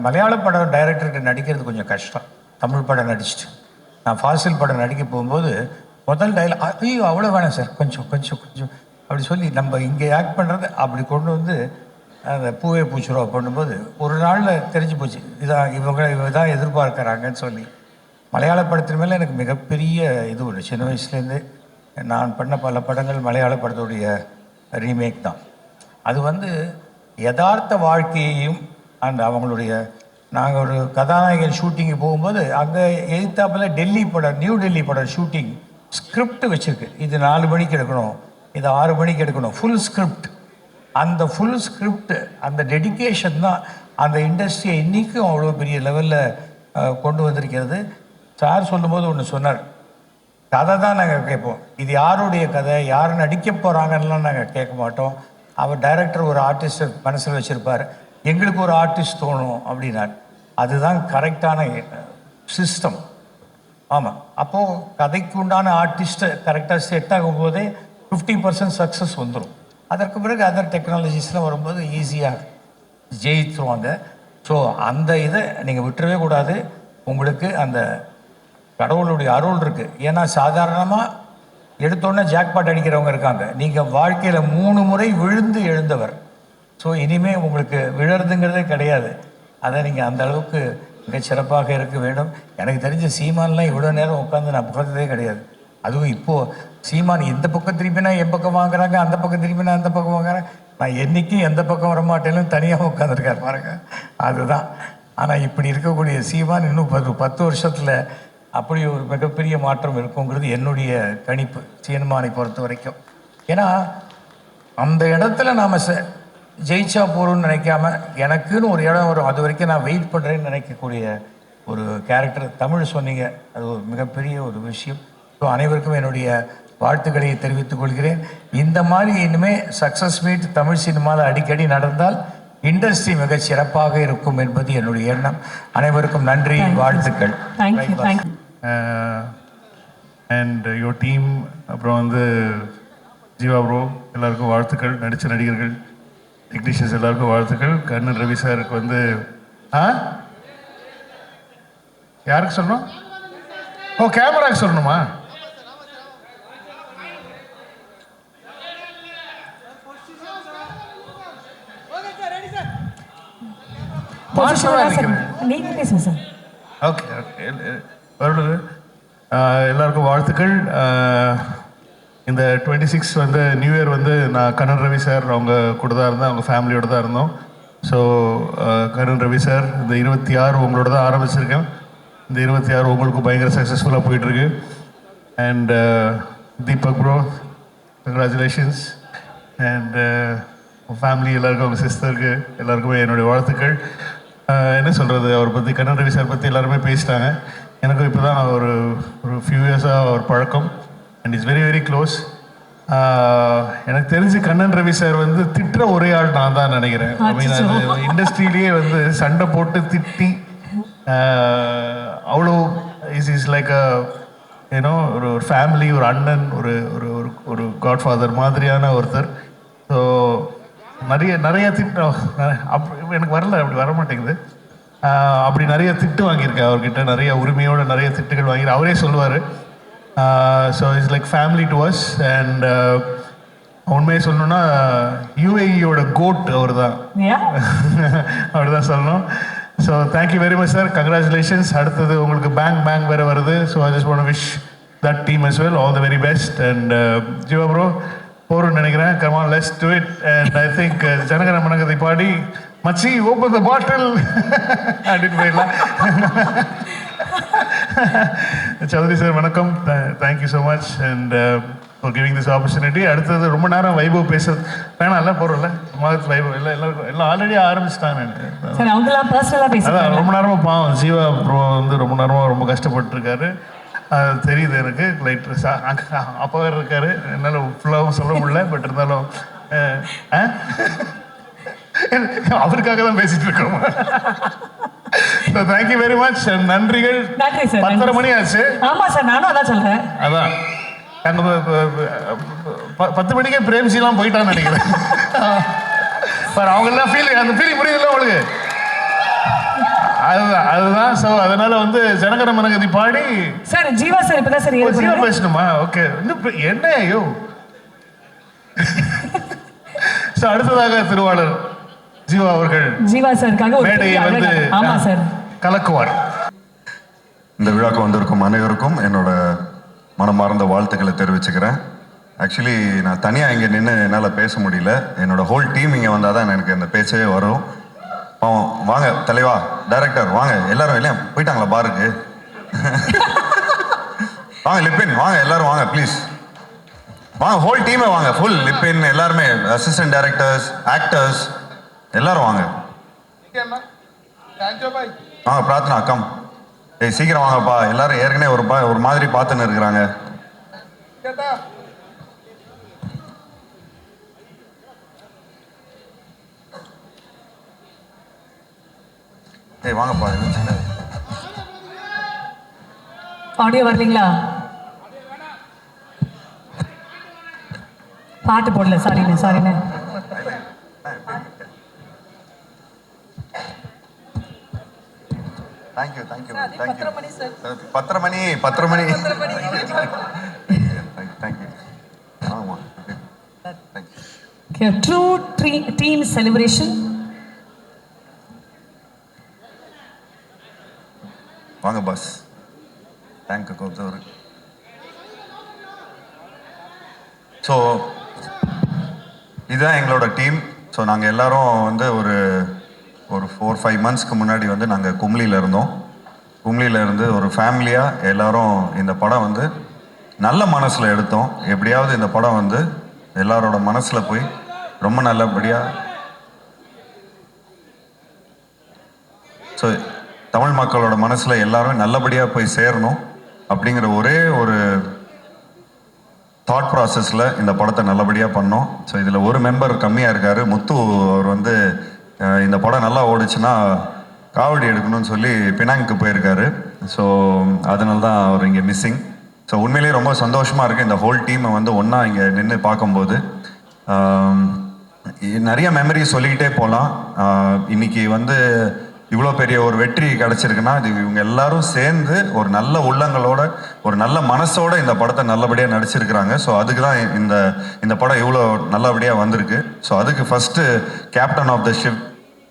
மலையாள படம் டைரக்டர்கிட்ட நடிக்கிறது கொஞ்சம் கஷ்டம். தமிழ் படம் நடிச்சிட்டு நான் ஃபாசில் படம் நடிக்க போகும்போது முதல் டைலாக், ஐயோ அவ்வளோ வேணாம் சார், கொஞ்சம் கொஞ்சம் கொஞ்சம் அப்படி சொல்லி நம்ம இங்கே ஆக்ட் பண்ணுறது அப்படி கொண்டு வந்து அந்த பூவே பூச்சுருவா பண்ணும்போது ஒரு நாளில் தெரிஞ்சு போச்சு, இவங்க தான் எதிர்பார்க்குறாங்கன்னு சொல்லி. மலையாள படத்தின் மேலே எனக்கு மிகப்பெரிய இது ஒன்று. சின்ன வயசுலேருந்து நான் பண்ண பல படங்கள் மலையாள படத்துடைய ரீமேக் தான். அது வந்து யதார்த்த வாழ்க்கையையும் அந்த அவங்களுடைய, நாங்கள் ஒரு கதாநாயகன் ஷூட்டிங்கு போகும்போது அங்கே எதிர்த்தாப்பில் டெல்லி படம், நியூ டெல்லி படம் ஷூட்டிங் ஸ்கிரிப்ட் வச்சுருக்கு. இது 4 மணிக்கு எடுக்கணும், இது 6 மணிக்கு எடுக்கணும், ஃபுல் ஸ்கிரிப்ட். அந்த ஃபுல் ஸ்கிரிப்ட், அந்த டெடிக்கேஷன் தான் அந்த இண்டஸ்ட்ரியை இன்றைக்கும் அவ்வளோ பெரிய லெவலில் கொண்டு வந்திருக்கிறது. சார் சொல்லும்போது ஒன்று சொன்னார், கதை தான் நாங்கள் கேட்போம், இது யாருடைய கதை, யார் நடிக்க போகிறாங்கலாம் நாங்கள் கேட்க மாட்டோம். அவர் டைரக்டர் ஒரு ஆர்டிஸ்ட்டை மனசில் வச்சுருப்பார், எங்களுக்கு ஒரு ஆர்டிஸ்ட் தோணும் அப்படின்னார். அதுதான் கரெக்டான சிஸ்டம். ஆமாம், அப்போது கதைக்கு உண்டான ஆர்டிஸ்ட்டை கரெக்டாக செட் ஆகும் போதே 50% சக்ஸஸ் வந்துடும். அதற்கு பிறகு அதர் டெக்னாலஜிஸ்லாம் வரும்போது ஈஸியாக ஜெயித்துருவாங்க. ஸோ அந்த இதை நீங்கள் விட்டுறவே கூடாது. உங்களுக்கு அந்த கடவுளுடைய அருள் இருக்குது. ஏன்னா சாதாரணமாக எடுத்தோன்னே ஜாக்பாட் அடிக்கிறவங்க இருக்காங்க. நீங்கள் வாழ்க்கையில் 3 முறை விழுந்து எழுந்தவர். ஸோ இனிமேல் உங்களுக்கு விழறதுங்கிறதே கிடையாது. அதை நீங்கள் அந்த அளவுக்கு மிக சிறப்பாக இருக்க வேண்டும். எனக்கு தெரிஞ்ச சீமான்லாம் இவ்வளோ நேரம் உட்காந்து நான் பார்த்ததே கிடையாது. அதுவும் இப்போது சீமான் இந்த பக்கம் திரும்பினா என் பக்கம் வாங்குறாங்க, அந்த பக்கம் திரும்பினா அந்த பக்கம் வாங்குறாங்க. நான் என்றைக்கும் எந்த பக்கம் வரமாட்டேன்னு தனியாக உட்காந்துருக்கார் பாருங்க, அதுதான். ஆனால் இப்படி இருக்கக்கூடிய சீமான் இன்னும் 10 வருஷத்தில் அப்படி ஒரு மிகப்பெரிய மாற்றம் இருக்குங்கிறது என்னுடைய கணிப்பு, சீமானை பொறுத்த வரைக்கும். ஏன்னா அந்த இடத்துல நாம் ஜெயிச்சா போகிறோம்னு நினைக்காம எனக்குன்னு ஒரு இடம் வரும், அது வரைக்கும் நான் வெயிட் பண்ணுறேன்னு நினைக்கக்கூடிய ஒரு கேரக்டர். தமிழ் சொன்னீங்க, அது ஒரு மிகப்பெரிய ஒரு விஷயம். ஸோ அனைவருக்கும் என்னுடைய வாழ்த்துக்களை தெரிவித்துக் கொள்கிறேன். இந்த மாதிரி இனிமேல் சக்ஸஸ் மீட் தமிழ் சினிமாவில் அடிக்கடி நடந்தால் இண்டஸ்ட்ரி மிக சிறப்பாக இருக்கும் என்பது என்னுடைய எண்ணம். அனைவருக்கும் நன்றி, வாழ்த்துக்கள். அண்ட் யுவர் டீம், அப்புறம் வந்து ஜீவா ப்ரோ எல்லாருக்கும் வாழ்த்துக்கள். நடித்த நடிகர்கள், டெக்னீஷியன்ஸ் எல்லாருக்கும் வாழ்த்துக்கள். கண்ணன் ரவி சாருக்கு வந்து யாருக்கு சொல்லணும்? ஓ, கேமராக்கு சொல்லணுமா? ஓகே ஓகே, எல்லாருக்கும் வாழ்த்துக்கள். இந்த 26 வந்து நியூ இயர் வந்து நான் கண்ணன் ரவி சார் அவங்க கூட தான் இருந்தேன், அவங்க ஃபேமிலியோடு தான் இருந்தோம். ஸோ கண்ணன் ரவி சார், இந்த 26 உங்களோட தான் ஆரம்பிச்சிருக்கேன். இந்த 26 உங்களுக்கு பயங்கர சக்ஸஸ்ஃபுல்லாக போயிட்டுருக்கு. And Deepak bro, congratulations. And family எல்லாருக்கும், அவங்க சிஸ்டருக்கு எல்லாருக்குமே என்னுடைய வாழ்த்துக்கள். என்ன சொல்கிறது, அவரை பற்றி, கண்ணன் ரவி சார் பற்றி எல்லாருமே பேசிட்டாங்க. எனக்கும் இப்போ தான் ஒரு ஃபியூ இயர்ஸாக ஒரு பழக்கம் and it's very very close. எனக்கு தெரிஞ்சு கண்ணன் ரவி சார் வந்து திட்டுற ஒரே ஆள் நான் தான் நினைக்கிறேன். ஐ மீன் அது இண்டஸ்ட்ரியிலேயே வந்து சண்டை போட்டு திட்டி அவ்வளோ இஸ் லைக் ஏன்னோ ஒரு ஃபேமிலி, ஒரு அண்ணன், ஒரு ஒரு ஒரு காட்ஃபாதர் மாதிரியான ஒருத்தர். ஸோ நிறைய திட்டம் எனக்கு வரல, அப்படி வர மாட்டேங்குது. அப்படி நிறைய திட்டு வாங்கியிருக்கேன் அவர்கிட்ட, நிறைய உரிமையோட நிறைய திட்டுகள் வாங்கியிருக்கேன். அவரே சொல்லுவார். So it's like family to us. And உண்மையை சொல்லணும்னா யூஏஇயோட கோட் அவர் தான், அவர் தான் சொல்லணும். So thank you very much sir, congratulations. அடுத்தது உங்களுக்கு பேங்க் வேறு வருது. So I just want wish that team as well all the very best. And Jeeva bro போகிறோன்னு நினைக்கிறேன். come on let's do it. and I think ஜனகன மனகதை பாடி மச்சி ஓப்பன் த பாட்டில் அப்படின்னு போயிடலாம். Chowdhury sir வணக்கம், thank you so much and for giving this opportunity. அடுத்தது ரொம்ப நேரம் வைபவ் பேசுறது வேணாம்ல, போகிறோம்ல வைபவ் எல்லாம் ஆல்ரெடி ஆரம்பிச்சிட்டாங்க. அதான் ரொம்ப நேரமாக பாவம் ஜீவா ப்ரோ வந்து ரொம்ப நேரமாக ரொம்ப கஷ்டப்பட்டுருக்காரு. அது தெரியுது எனக்கு. லைட் அப்பா வேறு இருக்காரு, என்னால் ஃபுல்லாகவும் சொல்ல முடியல. பட் இருந்தாலும் அவருக்காக தான் பேசிட்டு இருக்கோம். Thank you very much. நன்றிகள். 10:30 மணி ஆச்சு. ஆமா சார், நானும் அதான் சொல்றேன். அதான் 10 மணிக்கே பிரேம்சிலாம் போயிட்டான்னு நினைக்கிறேன். அவங்க எல்லாம் அந்த ஃபீலிங் புரியுதுல்ல உங்களுக்கு? அதுதான். ஸோ அதனால வந்து ஜனகன மனகதி பாடி சார் ஜீவா சார் இப்பதான் சார் ஜீவா பேசணுமா? ஓகே, என்ன ஐயோ. ஸோ அடுத்ததாக திருவாளர் ஜீவா அவர்கள் ஜீவா சாருக்காக மேடையை வந்து கலக்குவார். இந்த விழாக்கு வந்திருக்கும் அனைவருக்கும் என்னோட மனமார்ந்த வாழ்த்துக்களை தெரிவிச்சுக்கிறேன். ஆக்சுவலி நான் தனியாக இங்கே நின்று என்னால் பேச முடியல. என்னோட ஹோல் டீம் இங்கே வந்தால் தான் எனக்கு அந்த பேச்சே வரும். வாங்க தலைவா, டைரக்டர் வாங்க, எல்லாரும் இல்லையா போயிட்டாங்களா பாருக்கு? வாங்க லிப்பின் வாங்க, எல்லாரும் வாங்க ப்ளீஸ் வாங்க, ஹோல் டீமே வாங்க, ஃபுல் லிப்பின் எல்லாருமே, அசிஸ்டன்ட் டைரக்டர்ஸ், ஆக்டர்ஸ் எல்லாரும் வாங்க. வாங்க பிரார்த்தனா கம். ஏய் சீக்கிரம் வாங்கப்பா, எல்லாரும் ஏற்கனவே ஒரு மாதிரி பார்த்துன்னு இருக்கிறாங்க. ஏய் வாங்கப்பா. ஆடியோ வரலீங்களா? பாட்டு போடல, சாரிண்ணே. தேங்க்யூ 10:30 மணி. தேங்க்யூ. True team celebration. வாங்க பாஸ். தேங்க்யூ கோத்தவர். ஸோ இதுதான் எங்களோட டீம். ஸோ நாங்கள் எல்லாரும் வந்து ஒரு 4-5 மந்த்ஸ்க்கு முன்னாடி வந்து நாங்கள் கும்ளியில் இருந்தோம். கும்ளியில் இருந்து ஒரு ஃபேமிலியாக எல்லாரும் இந்த படம் வந்து நல்ல மனசில் எடுத்தோம். எப்படியாவது இந்த படம் வந்து எல்லாரோட மனசில் போய் ரொம்ப நல்லபடியாக, ஸோ தமிழ் மக்களோட மனசில் எல்லாரும் நல்லபடியாக போய் சேரணும் அப்படிங்கிற ஒரே ஒரு தாட் ப்ராசஸில் இந்த படத்தை நல்லபடியாக பண்ணோம். ஸோ இதில் ஒரு மெம்பர் கம்மியாக இருக்கார், முத்து. அவர் வந்து இந்த படம் நல்லா ஓடிச்சுன்னா காவடி எடுக்கணும்னு சொல்லி பினாங்க்கு போயிருக்காரு. ஸோ அதனால தான் அவர் இங்கே மிஸ்ஸிங். ஸோ உண்மையிலேயே ரொம்ப சந்தோஷமாக இருக்குது இந்த ஹோல் டீமை வந்து ஒன்றா இங்கே நின்று பார்க்கும்போது. நிறைய மெமரி சொல்லிக்கிட்டே போகலாம். இன்னைக்கு வந்து இவ்வளோ பெரிய ஒரு வெற்றி கிடச்சிருக்குன்னா இது இவங்க எல்லாரும் சேர்ந்து ஒரு நல்ல உள்ளங்களோட ஒரு நல்ல மனசோட இந்த படத்தை நல்லபடியாக நடிச்சிருக்கிறாங்க. ஸோ அதுக்கு தான் இந்த படம் இவ்வளோ நல்லபடியாக வந்திருக்கு. ஸோ அதுக்கு first captain of the ship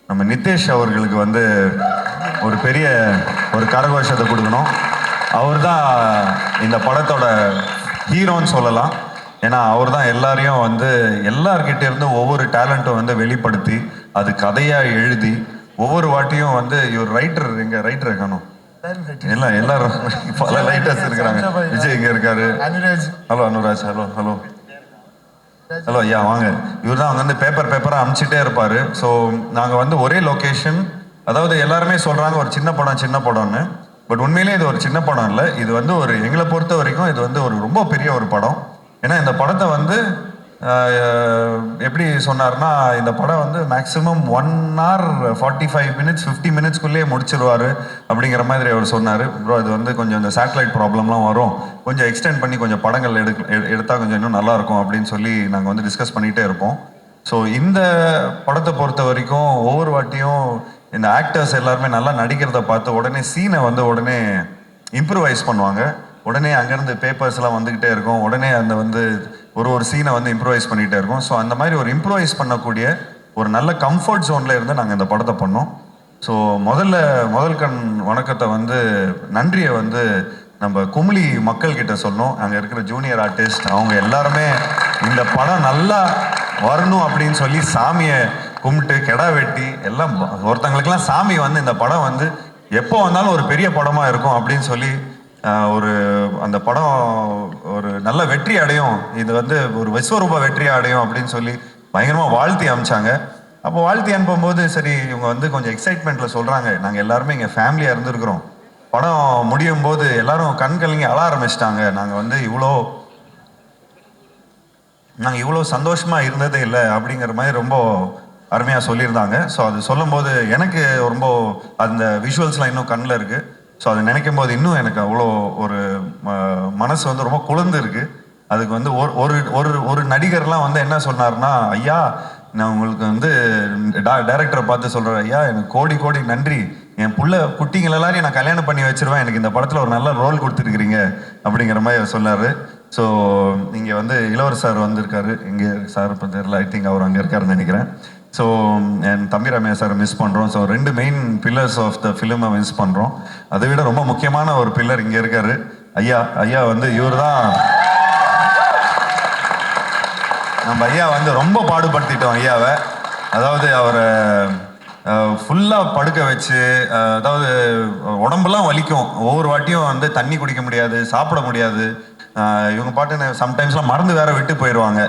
நம்ம நிதேஷ் அவர்களுக்கு வந்து ஒரு பெரிய ஒரு கரகோஷத்தை கொடுக்கணும். அவர் தான் இந்த படத்தோட ஹீரோன்னு சொல்லலாம். ஏன்னா அவர் தான் எல்லாரையும் வந்து எல்லார்கிட்ட இருந்து ஒவ்வொரு டேலண்ட்டும் வந்து வெளிப்படுத்தி அது கதையாக எழுதி ஒவ்வொரு வாட்டியும் வந்து இவர் ரைட்டர், எங்க ரைட்டர் காணும் எல்லாரும் பல ரைட்டர்ஸ் இருக்கிறாங்க. விஜய் இங்க இருக்காரு. ஹலோ அனுராஜ். ஹலோ ஐயா வாங்க. இவர் தான் அவங்க வந்து பேப்பராக அனுப்பிச்சிட்டே இருப்பார். ஸோ நாங்கள் வந்து ஒரே லொக்கேஷன், அதாவது எல்லாருமே சொல்கிறாங்க ஒரு சின்ன படம்னு. பட் உண்மையிலே இது ஒரு சின்ன படம் இல்லை, இது வந்து ஒரு எங்களை பொறுத்த வரைக்கும் இது வந்து ஒரு ரொம்ப பெரிய ஒரு படம். ஏன்னா இந்த படத்தை வந்து எப்படி சொன்னார்னா, இந்த படம் வந்து மேக்ஸிமம் 1 hour 45 minutes 50 minutesக்குள்ளேயே முடிச்சிருவார் அப்படிங்கிற மாதிரி அவர் சொன்னார். ப்ரோ இது வந்து கொஞ்சம் இந்த சேட்டலைட் ப்ராப்ளம்லாம் வரும், கொஞ்சம் எக்ஸ்டெண்ட் பண்ணி கொஞ்சம் படங்கள் எடுத்தால் கொஞ்சம் இன்னும் நல்லாயிருக்கும் அப்படின்னு சொல்லி நாங்கள் வந்து டிஸ்கஸ் பண்ணிகிட்டே இருப்போம். ஸோ இந்த படத்தை பொறுத்த வரைக்கும் ஒவ்வொரு வாட்டியும் இந்த ஆக்டர்ஸ் எல்லாருமே நல்லா நடிக்கிறத பார்த்து உடனே சீனை வந்து உடனே இம்ப்ரூவைஸ் பண்ணுவாங்க. உடனே அங்கேருந்து பேப்பர்ஸ்லாம் வந்துக்கிட்டே இருக்கும், உடனே அந்த வந்து ஒரு சீனை வந்து இம்ப்ரூவைஸ் பண்ணிகிட்டே இருக்கும். ஸோ அந்த மாதிரி ஒரு இம்ப்ரூவைஸ் பண்ணக்கூடிய ஒரு நல்ல கம்ஃபர்ட் ஜோனில் இருந்து நாங்கள் இந்த படத்தை பண்ணோம். ஸோ முதல் கண் வணக்கத்தை வந்து நன்றியை வந்து நம்ம குமுளி மக்கள்கிட்ட சொன்னோம். அங்கே இருக்கிற ஜூனியர் ஆர்டிஸ்ட் அவங்க எல்லாருமே இந்த படம் நல்லா வரணும் அப்படின்னு சொல்லி சாமியை கும்பிட்டு கெடா வெட்டி எல்லாம் ஒருத்தங்களுக்கெல்லாம் சாமி வந்து இந்த படம் வந்து எப்போ வந்தாலும் ஒரு பெரிய படமாக இருக்கும் அப்படின்னு சொல்லி அந்த படம் ஒரு நல்ல வெற்றி அடையும், இது வந்து ஒரு விஸ்வரூப வெற்றி அடையும் அப்படின்னு சொல்லி பயங்கரமாக வாழ்த்தி அனுப்பிச்சாங்க. அப்போ வாழ்த்தி அனுப்பும்போது சரி இவங்க வந்து கொஞ்சம் எக்ஸைட்மெண்ட்டில் சொல்கிறாங்க, நாங்கள் எல்லாருமே இங்கே ஃபேமிலியாக இருந்திருக்கிறோம், படம் முடியும் போது எல்லாரும் கண் கலங்கி அழ ஆரம்பிச்சிட்டாங்க, நாங்கள் வந்து இவ்வளோ சந்தோஷமாக இருந்ததே இல்லை அப்படிங்கிற மாதிரி ரொம்ப அருமையாக சொல்லியிருந்தாங்க. ஸோ அது சொல்லும்போது எனக்கு ரொம்ப அந்த விஷுவல்ஸ்லாம் இன்னும் கண்ணில் இருக்குது. ஸோ அதை நினைக்கும் போது இன்னும் எனக்கு அவ்வளோ ஒரு மனசு வந்து ரொம்ப குளிர்ந்து இருக்குது. அதுக்கு வந்து ஒரு நடிகர்லாம் வந்து என்ன சொன்னார்னா, ஐயா நான் உங்களுக்கு வந்து டைரக்டரை பார்த்து சொல்கிறேன், ஐயா எனக்கு கோடி கோடி நன்றி, என் புள்ள குட்டிங்களெல்லாரையும் நான் கல்யாணம் பண்ணி வச்சிருவேன், எனக்கு இந்த படத்தில் ஒரு நல்ல ரோல் கொடுத்துருக்கிறீங்க அப்படிங்கிற மாதிரி சொன்னார். ஸோ இங்கே வந்து இளவரசர் சார் வந்திருக்காரு, இங்கே சார் இப்போ தெரியல, ஐ திங்க் அவர் அங்கே இருக்காருன்னு நினைக்கிறேன். ஸோ என் தம்பி ரம்யா சாரை மிஸ் பண்ணுறோம். So 2 main pillars of the ஃபிலிமை மிஸ் பண்ணுறோம். அதை விட ரொம்ப முக்கியமான ஒரு பில்லர் இங்கே இருக்காரு ஐயா வந்து இவர் தான் நம்ம ஐயா வந்து ரொம்ப பாடுபடுத்திட்டோம் ஐயாவை. அதாவது அவரை ஃபுல்லாக படுக்க வச்சு, அதாவது உடம்பெல்லாம் வலிக்கும், ஒவ்வொரு வாட்டியும் வந்து தண்ணி குடிக்க முடியாது, சாப்பிட முடியாது, இவங்க பாட்டு சம்டைம்ஸ்லாம் மறந்து வேற விட்டு போயிடுவாங்க.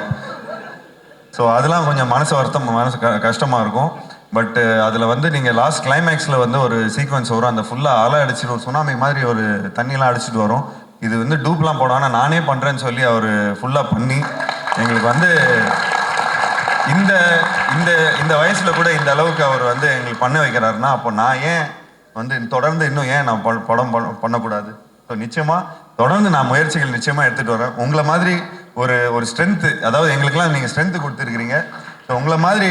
ஸோ அதெல்லாம் கொஞ்சம் மனசு கஷ்டமாக இருக்கும். பட் அதில் வந்து நீங்கள் லாஸ்ட் கிளைமேக்ஸில் வந்து ஒரு சீக்வன்ஸ் வரும், அந்த ஃபுல்லாக அலை அடிச்சுட்டு ஒரு சுனாமி மாதிரி ஒரு தண்ணியெலாம் அடிச்சுட்டு வரும். இது வந்து டூப்லாம் போடாமல் நானே பண்ணுறேன்னு சொல்லி அவர் ஃபுல்லாக பண்ணி எங்களுக்கு வந்து இந்த இந்த இந்த வயசில் கூட இந்த அளவுக்கு அவர் வந்து எங்களுக்கு பண்ண வைக்கிறாருன்னா, அப்போ நான் ஏன் வந்து தொடர்ந்து இன்னும் ஏன் நான் படம் பண்ணக்கூடாது? ஸோ நிச்சயமாக தொடர்ந்து நான் முயற்சிகள் நிச்சயமாக எடுத்துகிட்டு வரேன். உங்களை மாதிரி ஒரு ஸ்ட்ரென்த்து, அதாவது எங்களுக்கெல்லாம் நீங்கள் ஸ்ட்ரென்த்து கொடுத்துருக்கிறீங்க. ஸோ உங்களை மாதிரி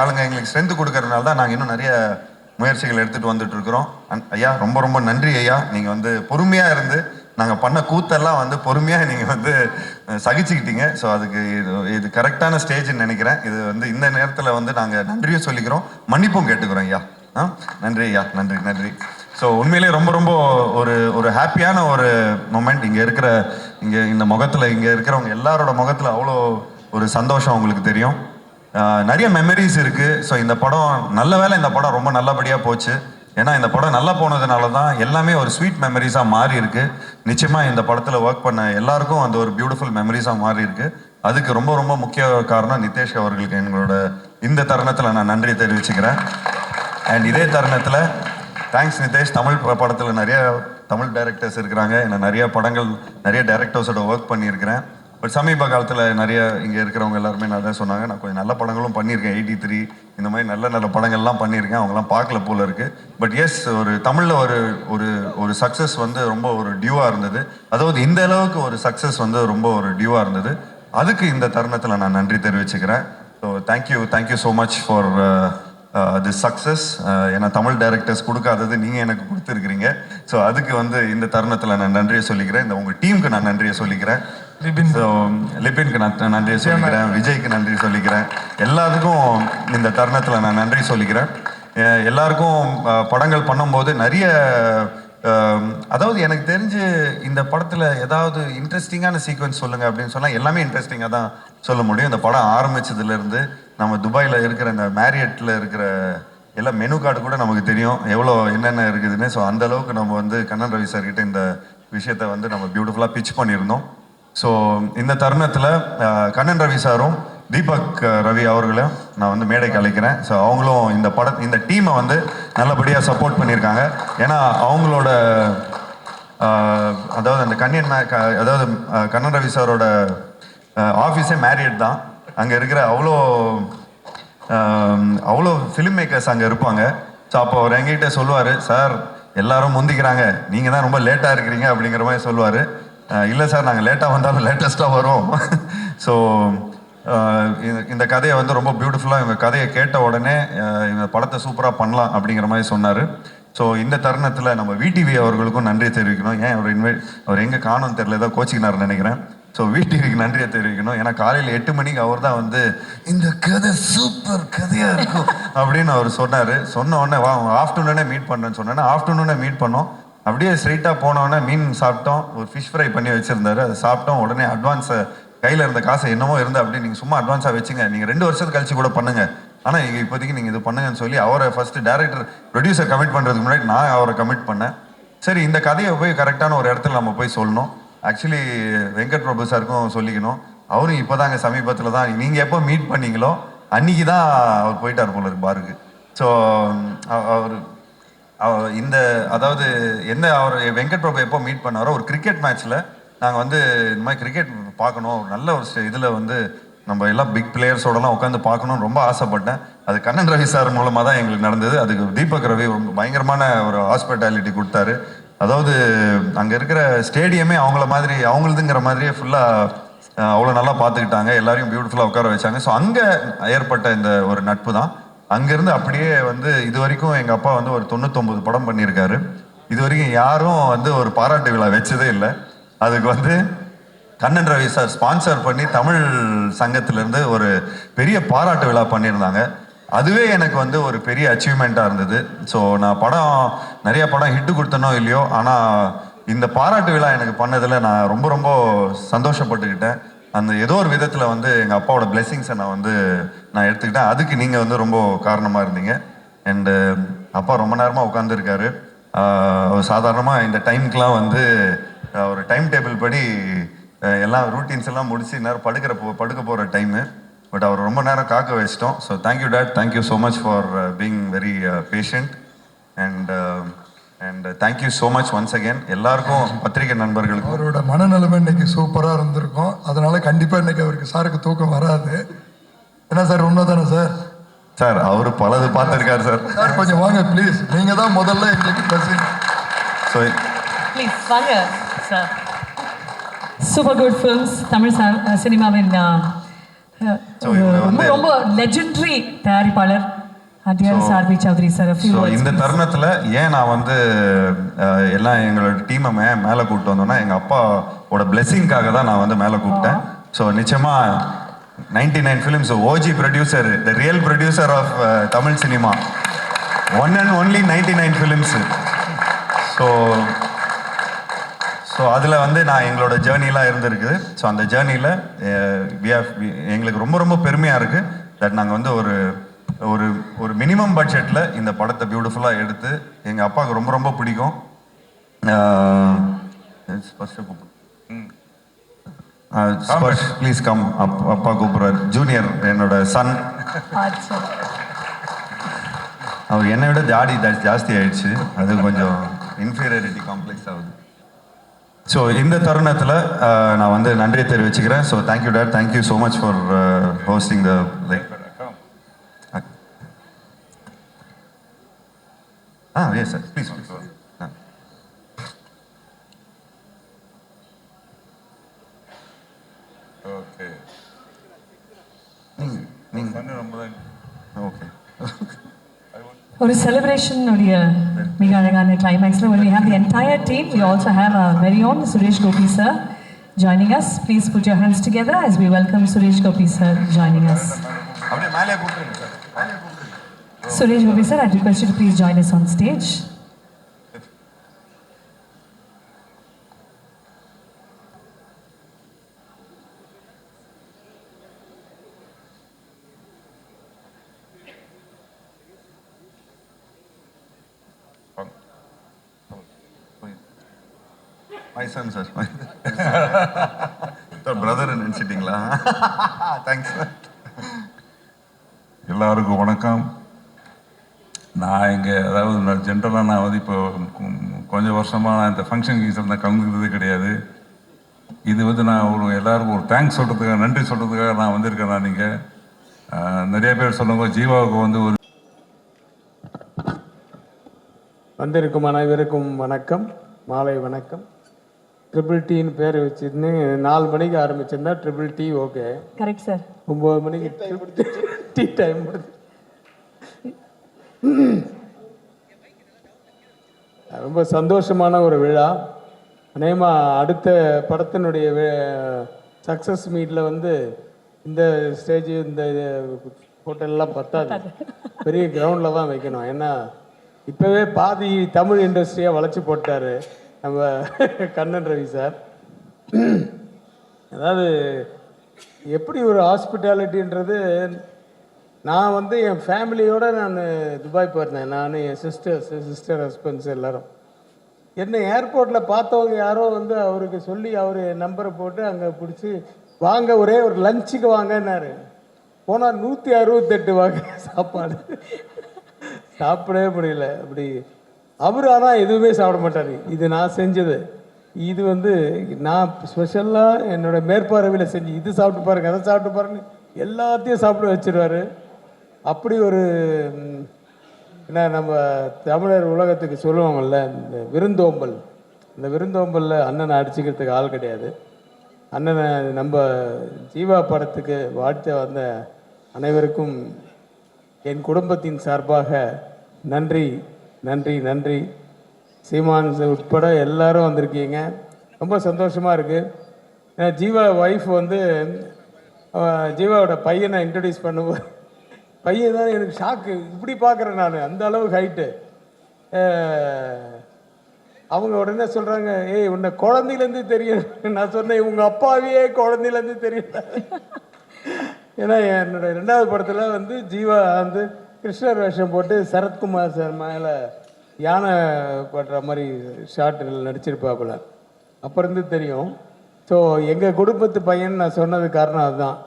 ஆளுங்க எங்களுக்கு ஸ்ட்ரென்த்து கொடுக்கறதுனால தான் நாங்கள் இன்னும் நிறைய முயற்சிகள் எடுத்துகிட்டு வந்துட்டு இருக்கிறோம். ஐயா ரொம்ப ரொம்ப நன்றி ஐயா. நீங்கள் வந்து பொறுமையாக இருந்து நாங்கள் பண்ண கூத்தெல்லாம் வந்து பொறுமையாக நீங்கள் வந்து சகிச்சுக்கிட்டீங்க. ஸோ அதுக்கு இது கரெக்டான ஸ்டேஜ்னு நினைக்கிறேன். இது வந்து இந்த நேரத்தில் வந்து நாங்கள் நன்றியும் சொல்லிக்கிறோம், மன்னிப்பும் கேட்டுக்கிறோம் ஐயா. நன்றி ஐயா, நன்றி நன்றி. ஸோ உண்மையிலே ரொம்ப ரொம்ப ஒரு ஹாப்பியான ஒரு மொமெண்ட். இங்கே இந்த முகத்தில் இங்கே இருக்கிறவங்க எல்லாரோட முகத்தில் அவ்வளோ ஒரு சந்தோஷம் உங்களுக்கு தெரியும். நிறைய மெமரிஸ் இருக்குது. ஸோ இந்த படம் நல்ல வேளை இந்த படம் ரொம்ப நல்லபடியாக போச்சு. ஏன்னா இந்த படம் நல்லா போனதுனால தான் எல்லாமே ஒரு ஸ்வீட் மெமரிஸாக மாறி இருக்கு. நிச்சயமாக இந்த படத்தில் ஒர்க் பண்ண எல்லாருக்கும் அந்த ஒரு பியூட்டிஃபுல் மெமரிஸாக மாறி இருக்கு. அதுக்கு ரொம்ப ரொம்ப முக்கிய காரணம் நிதேஷ் அவர்களுக்கு எங்களோட இந்த தருணத்தில் நான் நன்றி தெரிவிச்சுக்கிறேன். அண்ட் இதே தருணத்தில் தேங்க்ஸ் நிதேஷ். தமிழ் படத்தில் நிறைய தமிழ் டைரக்டர்ஸ் இருக்கிறாங்க. நான் நிறைய படங்கள் நிறைய டைரக்டர்ஸோட ஒர்க் பண்ணியிருக்கிறேன். பட் சமீப காலத்தில் நிறைய இங்கே இருக்கிறவங்க எல்லாருமே நல்லா சொன்னாங்க, நான் கொஞ்சம் நல்ல படங்களும் பண்ணியிருக்கேன். 83 இந்த மாதிரி நல்ல நல்ல படங்கள்லாம் பண்ணியிருக்கேன். அவங்களாம் பார்க்கல போல இருக்குது. பட் எஸ், ஒரு தமிழில் ஒரு சக்ஸஸ் வந்து ரொம்ப ஒரு டியூவாக இருந்தது. அதாவது இந்த அளவுக்கு ஒரு சக்ஸஸ் வந்து ரொம்ப ஒரு டியூவாக இருந்தது. அதுக்கு இந்த தருணத்தில் நான் நன்றி தெரிவிச்சுக்கிறேன். So thank you so much for this success. ஏன்னா தமிழ் டைரக்டர்ஸ் கொடுக்காதது நீங்கள் எனக்கு கொடுத்துருக்கிறீங்க. ஸோ அதுக்கு வந்து இந்த தருணத்தில் நான் நன்றியை சொல்லிக்கிறேன். இந்த உங்கள் டீமுக்கு நான் நன்றியை சொல்லிக்கிறேன். ஸோ லிபின்க்கு நான் நன்றியை சொல்லிக்கிறேன், விஜய்க்கு நன்றி சொல்லிக்கிறேன். எல்லாத்துக்கும் இந்த தருணத்தில் நான் நன்றி சொல்லிக்கிறேன். எல்லாருக்கும் படங்கள் பண்ணும்போது நிறைய அதாவது எனக்கு தெரிஞ்சு இந்த படத்தில் ஏதாவது இன்ட்ரெஸ்டிங்கான சீக்வன்ஸ் சொல்லுங்கள் அப்படின்னு சொன்னால் எல்லாமே இன்ட்ரெஸ்டிங்காக தான் சொல்ல முடியும். இந்த படம் ஆரம்பித்ததுலேருந்து நம்ம துபாயில் இருக்கிற இந்த மேரியட்டில் இருக்கிற எல்லா மெனு கார்டு கூட நமக்கு தெரியும் எவ்வளோ என்னென்ன இருக்குதுன்னு. ஸோ அந்தளவுக்கு நம்ம வந்து கண்ணன் ரவி சார்கிட்ட இந்த விஷயத்தை வந்து நம்ம பியூட்டிஃபுல்லாக பிச் பண்ணியிருந்தோம். ஸோ இந்த தருணத்தில் கண்ணன் ரவி சாரும் தீபக் ரவி அவர்களும் நான் வந்து மேடைக்கு அழைக்கிறேன். ஸோ அவங்களும் இந்த டீமை வந்து நல்லபடியாக சப்போர்ட் பண்ணியிருக்காங்க. ஏன்னா அவங்களோட அதாவது அந்த அதாவது கண்ணன் ரவி சாரோட ஆஃபீஸே மேரியட் தான். அங்கே இருக்கிற அவ்வளோ ஃபிலிம் மேக்கர்ஸ் அங்கே இருப்பாங்க. ஸோ அப்போ அவர் எங்ககிட்ட சொல்லுவார், சார் எல்லாரும் முந்திக்கிறாங்க, நீங்கள் தான் ரொம்ப லேட்டாக இருக்கிறீங்க அப்படிங்கிற மாதிரி சொல்லுவார். இல்லை சார், நாங்கள் லேட்டாக வந்தாலும் லேட்டஸ்ட்டாக வரோம். ஸோ இந்த கதையை வந்து ரொம்ப பியூட்டிஃபுல்லாக, இவங்க கதையை கேட்ட உடனே இந்த படத்தை சூப்பராக பண்ணலாம் அப்படிங்கிற மாதிரி சொன்னார். ஸோ இந்த தருணத்தில் நம்ம விடிவி அவர்களுக்கும் நன்றி தெரிவிக்கணும். ஏன் அவர் எங்கே காணும்னு தெரியல, ஏதோ கோச்சிக்கினார்னு நினைக்கிறேன். ஸோ விடிவிக்கு நன்றியை தெரிவிக்கணும். ஏன்னா காலையில் 8 மணிக்கு அவர் தான் வந்து இந்த கதை சூப்பர் கதையாக இருக்கும் அப்படின்னு அவர் சொன்னார். சொன்ன உடனே ஆஃப்டர்நூனே மீட் பண்ணுறேன்னு சொன்னேன்னா ஆஃப்டர்நூனே மீட் பண்ணோம். அப்படியே ஸ்ட்ரைட்டாக போனோடனே மீன் சாப்பிட்டோம், ஒரு ஃபிஷ் ஃப்ரை பண்ணி வச்சுருந்தாரு, அதை சாப்பிட்டோம். உடனே அட்வான்ஸை கையில் இருந்த காசை என்னமோ இருந்தால் அப்படி நீங்கள் சும்மா அட்வான்ஸாக வச்சுங்க, நீங்கள் 2 வருஷத்துக்கு கழிச்சு கூட பண்ணுங்கள், ஆனால் நீங்கள் இப்போதைக்கு நீங்கள் இது பண்ணுங்கன்னு சொல்லி அவரை ஃபஸ்ட்டு டேரக்டர் ப்ரொடியூசர் கமிட் பண்ணுறதுக்கு முன்னாடி நான் அவரை கமிட் பண்ணேன். சரி, இந்த கதையை போய் கரெக்டான ஒரு இடத்துல நம்ம போய் சொல்லணும். ஆக்சுவலி வெங்கட் பிரபு சாருக்கும் சொல்லிக்கணும், அவரும் இப்போ தாங்க சமீபத்தில் தான் நீங்கள் எப்போ மீட் பண்ணீங்களோ அன்றைக்கி தான் அவர் போயிட்டார் போல இருக்கு பாருக்கு. ஸோ அதாவது அவர் வெங்கட் பிரபு எப்போ மீட் பண்ணாரோ ஒரு கிரிக்கெட் மேட்ச்சில் நாங்கள் வந்து இந்த மாதிரி கிரிக்கெட் பார்க்கணும், ஒரு நல்ல ஒரு இதில் வந்து நம்ம எல்லாம் பிக் பிளேயர்ஸோடலாம் உட்காந்து பார்க்கணுன்னு ரொம்ப ஆசைப்பட்டேன். அது கண்ணன் ரவி சார் மூலமாக தான் எங்களுக்கு நடந்தது. அதுக்கு தீபக் ரவி ரொம்ப பயங்கரமான ஒரு ஹாஸ்பிட்டாலிட்டி கொடுத்தாரு. அதாவது அங்கே இருக்கிற ஸ்டேடியமே அவங்களதுங்கிற மாதிரியே ஃபுல்லாக அவ்வளோ நல்லா பார்த்துக்கிட்டாங்க, எல்லாரையும் பியூட்டிஃபுல்லாக உட்கார வச்சாங்க. ஸோ அங்கே ஏற்பட்ட இந்த ஒரு நட்பு தான். அங்கேருந்து அப்படியே வந்து இது வரைக்கும் எங்கள் அப்பா வந்து ஒரு 99 படம் பண்ணியிருக்காரு. இது வரைக்கும் யாரும் வந்து ஒரு பாராட்டு விழா வச்சதே இல்லை. அதுக்கு வந்து கண்ணன் ரவி சார் ஸ்பான்சர் பண்ணி தமிழ் சங்கத்திலேருந்து ஒரு பெரிய பாராட்டு விழா பண்ணியிருந்தாங்க. அதுவே எனக்கு வந்து ஒரு பெரிய அச்சீவ்மெண்ட்டாக இருந்தது. ஸோ நான் நிறைய படம் ஹிட்டு கொடுத்தனோ இல்லையோ, ஆனால் இந்த பாராட்டு விழா எனக்கு பண்ணதில் நான் ரொம்ப ரொம்ப சந்தோஷப்பட்டுக்கிட்டேன். அந்த ஏதோ ஒரு விதத்தில் வந்து எங்கள் அப்பாவோட பிளெஸிங்ஸை நான் எடுத்துக்கிட்டேன். அதுக்கு நீங்கள் வந்து ரொம்ப காரணமாக இருந்தீங்க. அண்டு அப்பா ரொம்ப நேரமாக உட்காந்துருக்காரு. அவர் சாதாரணமாக இந்த டைமுக்கெலாம் வந்து ஒரு டைம் டேபிள் படி எல்லாம் ரூட்டீன்ஸ் எல்லாம் முடிச்சு நேரம் படுக்க போகிற டைமு. பட் அவர் ரொம்ப நேரம் காக்க வச்சிட்டோம். So thank you date, thank you so much for being very patient. And thank you so much once again எல்லாருக்கும், பத்திரிகை நண்பர்களுக்கு. அவரோட மனநிலைமை இன்னைக்கு சூப்பராக இருந்திருக்கும். அதனால கண்டிப்பாக இன்னைக்கு அவருக்கு சாருக்கு தூக்கம் வராது. என்ன சார், உண்மை தானே சார்? சார் அவர் பலது பார்த்துருக்காரு சார். சார் கொஞ்சம் வாங்க ப்ளீஸ், நீங்கள் தான் முதல்ல எங்களுக்கு பிளஸிங். ஸோ ப்ளீஸ் வாங்க sir. Super good films Tamil சினிமாவின் ரொம்ப ரொம்ப லெஜெண்டரி தயாரிப்பாளர் சார்பி சௌத்ரி சார். இந்த தருணத்தில் ஏன் நான் வந்து எல்லாம் எங்களோட டீமை மேலே கூப்பிட்டு வந்தோன்னா எங்கள் அப்பாவோட பிளெஸிங்காக தான் நான் வந்து மேலே கூப்பிட்டேன். ஸோ நிச்சயமாக 99 films OG producer, the real producer of Tamil cinema, one and only 99 films. So அதில் வந்து எங்களோட ஜேர்னிலாம் இருந்திருக்குது. ஸோ அந்த ஜேர்னியில் எங்களுக்கு ரொம்ப ரொம்ப பெருமையாக இருக்குது தட் நாங்கள் வந்து ஒரு மினிமம் பட்ஜெட்டில் இந்த படத்தை பியூட்டிஃபுல்லாக எடுத்து எங்கள் அப்பாவுக்கு ரொம்ப ரொம்ப பிடிக்கும். Please come. அப்பா கூப்பிட்றாரு. ஜூனியர் என்னோட சன். அவர் என்னை விட ஜாஸ்தி ஆயிடுச்சு, அது கொஞ்சம் இன்ஃபீரியாரிட்டி காம்ப்ளெக்ஸ் ஆகுது. ஸோ இந்த தருணத்தில் நான் வந்து நன்றியை தெரிவிச்சுக்கிறேன். So thank you date, thank you so much for hosting the like. Yes sir, please. Okay, நீங்கள் ஓகே. ஒரு செலிப்ரேஷன் உடைய மிக அழகான கிளைமேக்ஸில் we have the entire team. We also have our very own Suresh Gopi sir joining us. Please put your hands together as we welcome Suresh Gopi sir joining us. அப்படியே மேலே கூப்பிடுங்க sir. Suresh Gopi sir, I request you to please join us on stage. My son sir. Brother நினச்சிட்டிங்களா? Thanks sir. எல்லாருக்கும் வணக்கம். நான் இங்கே அதாவது ஜென்ரலாக நான் வந்து இப்போ கொஞ்சம் வருஷமாக நான் இந்த ஃபங்க்ஷன் கீஸில் நான் கலந்துக்கிறதே கிடையாது. இது வந்து நான் எல்லாருக்கும் ஒரு தேங்க்ஸ் சொல்கிறதுக்காக, நன்றி சொல்கிறதுக்காக நான் வந்திருக்கேன். நான் நீங்கள் நிறைய பேர் சொல்லுங்க, ஜீவாவுக்கு வந்து ஒரு வந்திருக்கும் அனைவருக்கும் வணக்கம், மாலை வணக்கம். ட்ரிபிள் டீன்னு பேர் வச்சுருந்து 4 மணிக்கு ஆரம்பிச்சிருந்தா triple T okay. Correct sir. 9 மணிக்கு டீ டைம் முடிஞ்சு. ரொம்ப சந்தோஷமான ஒரு விழா. அநேகமாக அடுத்த படத்தினுடைய சக்ஸஸ் மீட்டில் வந்து இந்த ஸ்டேஜ் இந்த ஹோட்டல்லாம் பத்தாது, பெரிய கிரவுண்டில் தான் வைக்கணும். ஏன்னா இப்போவே பாதி தமிழ் இண்டஸ்ட்ரியாக வளைச்சி போட்டார் நம்ம கண்ணன் ரவி சார். அதாவது எப்படி ஒரு ஹாஸ்பிட்டாலிட்டின்றது, நான் வந்து என் ஃபேமிலியோடு நான் துபாய் போயிருந்தேன். நான் என் சிஸ்டர் ஹஸ்பண்ட்ஸ் எல்லோரும். என்ன ஏர்போர்ட்டில் பார்த்தவங்க யாரோ வந்து அவருக்கு சொல்லி அவர் நம்பரை போட்டு அங்கே பிடிச்சி வாங்க, ஒரே ஒரு லஞ்சுக்கு வாங்கன்னாரு. போனால் 168 வாங்க சாப்பாடு, சாப்பிடவே முடியல. அப்படி அவர் ஆனால் எதுவுமே சாப்பிட மாட்டார். இது நான் செஞ்சது. இது வந்து நான் ஸ்பெஷலாக என்னோட மேற்பார்வையில் செஞ்சு, இது சாப்பிட்டு பாருங்க, அதை சாப்பிட்டு பாருங்க, எல்லாத்தையும் சாப்பிட வச்சிருவார். அப்படி ஒரு என்ன நம்ம தமிழர் உலகத்துக்கு சொல்லுவாங்கள்ல, இந்த விருந்தோம்பல், இந்த விருந்தோம்பலில் அண்ணனை அடிச்சுக்கிறதுக்கு ஆள் கிடையாது. அண்ணனை நம்ம ஜீவா படத்துக்கு வாழ்த்த வந்த அனைவருக்கும் என் குடும்பத்தின் சார்பாக நன்றி நன்றி நன்றி. சீமான் உட்பட எல்லாரும் வந்திருக்கீங்க, ரொம்ப சந்தோஷமாக இருக்குது. ஏன்னா ஜீவா ஒய்ஃப் வந்து ஜீவாவோட பையனை இன்ட்ரடியூஸ் பண்ணும்போது, பையன் தான் எனக்கு ஷாக்கு. இப்படி பார்க்குறேன் நான், அந்த அளவுக்கு ஹைட்டு. அவங்க உடனே சொல்கிறாங்க, ஏய் உன்னை குழந்தையிலேருந்து தெரியும். நான் சொன்னேன், உங்கள் அப்பாவையே குழந்தையிலேருந்து தெரியல. ஏன்னா என்னோட 2வது படத்தில் வந்து ஜீவா வந்து கிருஷ்ணர் வேஷம் போட்டு சரத்குமார் சார் மேலே யானை படுற மாதிரி ஷார்ட்டில் நடிச்சிருப்பாப்புல. அப்போருந்து தெரியும். ஸோ எங்கள் குடும்பத்து பையன் நான் சொன்னது காரணம் அதுதான்.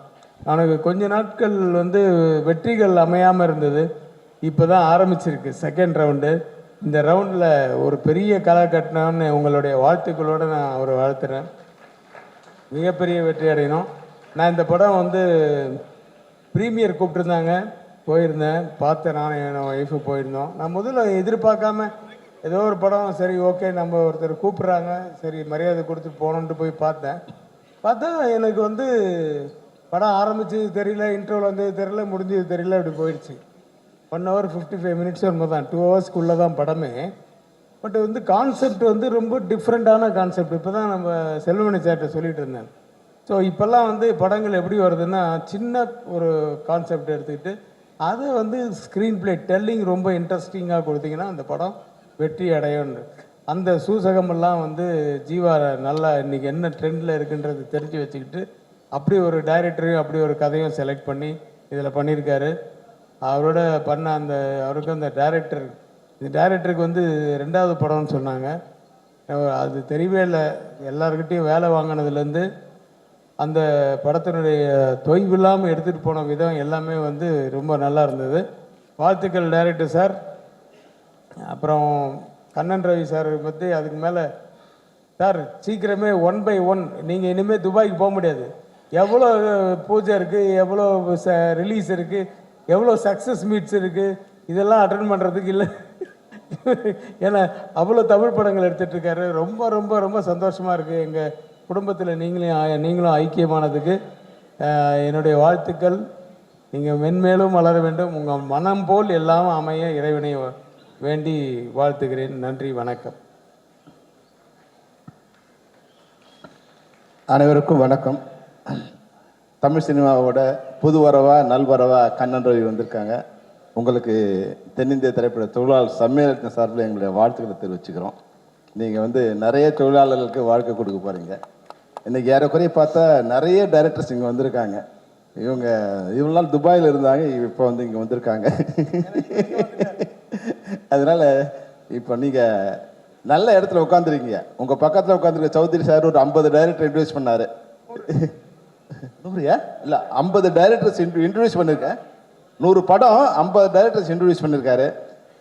எனக்கு கொஞ்ச நாட்கள் வந்து வெற்றிகள் அமையாமல் இருந்தது. இப்போ தான் ஆரம்பிச்சிருக்கு செகண்ட் ரவுண்டு. இந்த ரவுண்டில் ஒரு பெரிய கலை கட்டினான்னு உங்களுடைய வாழ்த்துக்களோடு நான் அவரை வாழ்த்துறேன். மிகப்பெரிய வெற்றி அடையணும். நான் இந்த படம் வந்து ப்ரீமியர் கூப்பிட்டுருந்தாங்க, போயிருந்தேன், பார்த்தேன். நானும் என் ஒய்ஃபு போயிருந்தோம். நான் முதல்ல எதிர்பார்க்காம ஏதோ ஒரு படம், சரி ஓகே நம்ம ஒருத்தர் கூப்பிட்றாங்க, சரி மரியாதை கொடுத்துட்டு போகணுன்ட்டு போய் பார்த்தா எனக்கு வந்து படம் ஆரம்பிச்சது தெரியல, இன்டர்வல் வந்தது தெரியல, முடிஞ்சது தெரியல, அப்படி போயிடுச்சு. 1 hour 55 minutes வரும்போது தான் 2 hours தான் படமே. பட் வந்து கான்செப்ட் வந்து ரொம்ப டிஃப்ரெண்ட்டான கான்செப்ட். இப்போ தான் நம்ம செல்வமணி சார்கிட்ட சொல்லிகிட்டு இருந்தேன். ஸோ இப்போல்லாம் வந்து படங்கள் எப்படி வருதுன்னா, சின்ன ஒரு கான்செப்ட் எடுத்துக்கிட்டு அதை வந்து ஸ்க்ரீன் பிளே டெல்லிங் ரொம்ப இன்ட்ரெஸ்டிங்காக கொடுத்தீங்கன்னா அந்த படம் வெற்றி அடையும். அந்த சூசகமெல்லாம் வந்து ஜீவா நல்லா இன்றைக்கி என்ன ட்ரெண்டில் இருக்குன்றது தெரிஞ்சு வச்சுக்கிட்டு அப்படி ஒரு டைரக்டரையும் அப்படி ஒரு கதையும் செலக்ட் பண்ணி இதில் பண்ணியிருக்காரு. அவரோட பண்ண அந்த அவருக்கு அந்த டைரக்டருக்கு வந்து 2வது படம்னு சொன்னாங்க. அது தெரியவே இல்லை. எல்லாருக்கிட்டையும் வேலை வாங்கினதுலேருந்து அந்த படத்தினுடைய தொய்வு இல்லாமல் எடுத்துகிட்டு போன விதம் எல்லாமே வந்து ரொம்ப நல்லா இருந்தது. வாழ்த்துக்கள் டைரக்டர் சார். அப்புறம் கண்ணன் ரவி சார் பற்றி அதுக்கு மேலே சார், சீக்கிரமே 1 by 1 நீங்கள் இனிமேல் துபாய்க்கு போக முடியாது. எவ்வளோ பூஜை இருக்குது, எவ்வளோ ரிலீஸ் இருக்குது, எவ்வளோ சக்ஸஸ் மீட்ஸ் இருக்குது, இதெல்லாம் அட்டன் பண்ணுறதுக்கு இல்லை. ஏன்னா அவ்வளோ தமிழ் படங்கள் எடுத்துகிட்ருக்காரு. ரொம்ப ரொம்ப ரொம்ப சந்தோஷமாக இருக்குது. எங்கள் குடும்பத்தில் நீங்களும் ஐக்கியமானதுக்கு என்னுடைய வாழ்த்துக்கள். நீங்கள் மென்மேலும் வளர வேண்டும். உங்கள் மனம் போல் எல்லாம் அமைய இறைவனை வேண்டி வாழ்த்துகிறேன். நன்றி, வணக்கம். அனைவருக்கும் வணக்கம். தமிழ் சினிமாவோட புது வரவா நல்வரவா கண்ணன் ரவி வந்திருக்காங்க. உங்களுக்கு தென்னிந்திய திரைப்பட தொழிலாளர் சம்மேளனத்தின் சார்பில் எங்களுடைய வாழ்த்துக்களை தெரிவிச்சுக்கிறோம். நீங்கள் வந்து நிறைய தொழிலாளர்களுக்கு வாழ்க்கை கொடுக்க போகிறீங்க. இன்றைக்கி ஏறக்குறைய பார்த்தா நிறைய டைரக்டர்ஸ் இங்கே வந்திருக்காங்க. இவ்வளோ நாள் துபாயில் இருந்தாங்க, இப்போ வந்து இங்கே வந்திருக்காங்க. அதனால் இப்போ நீங்கள் நல்ல இடத்துல உட்காந்துருக்கீங்க. உங்கள் பக்கத்தில் உட்காந்துருக்க சௌத்ரி சார் ஒரு 50 டைரக்டர் இன்ட்ரடியூஸ் பண்ணார். இல்லை 50 டைரக்டர்ஸ் இன்ட்ரடியூஸ் பண்ணியிருக்கேன். 100 படம் 50 டைரக்டர்ஸ் இன்ட்ரடியூஸ் பண்ணியிருக்காரு.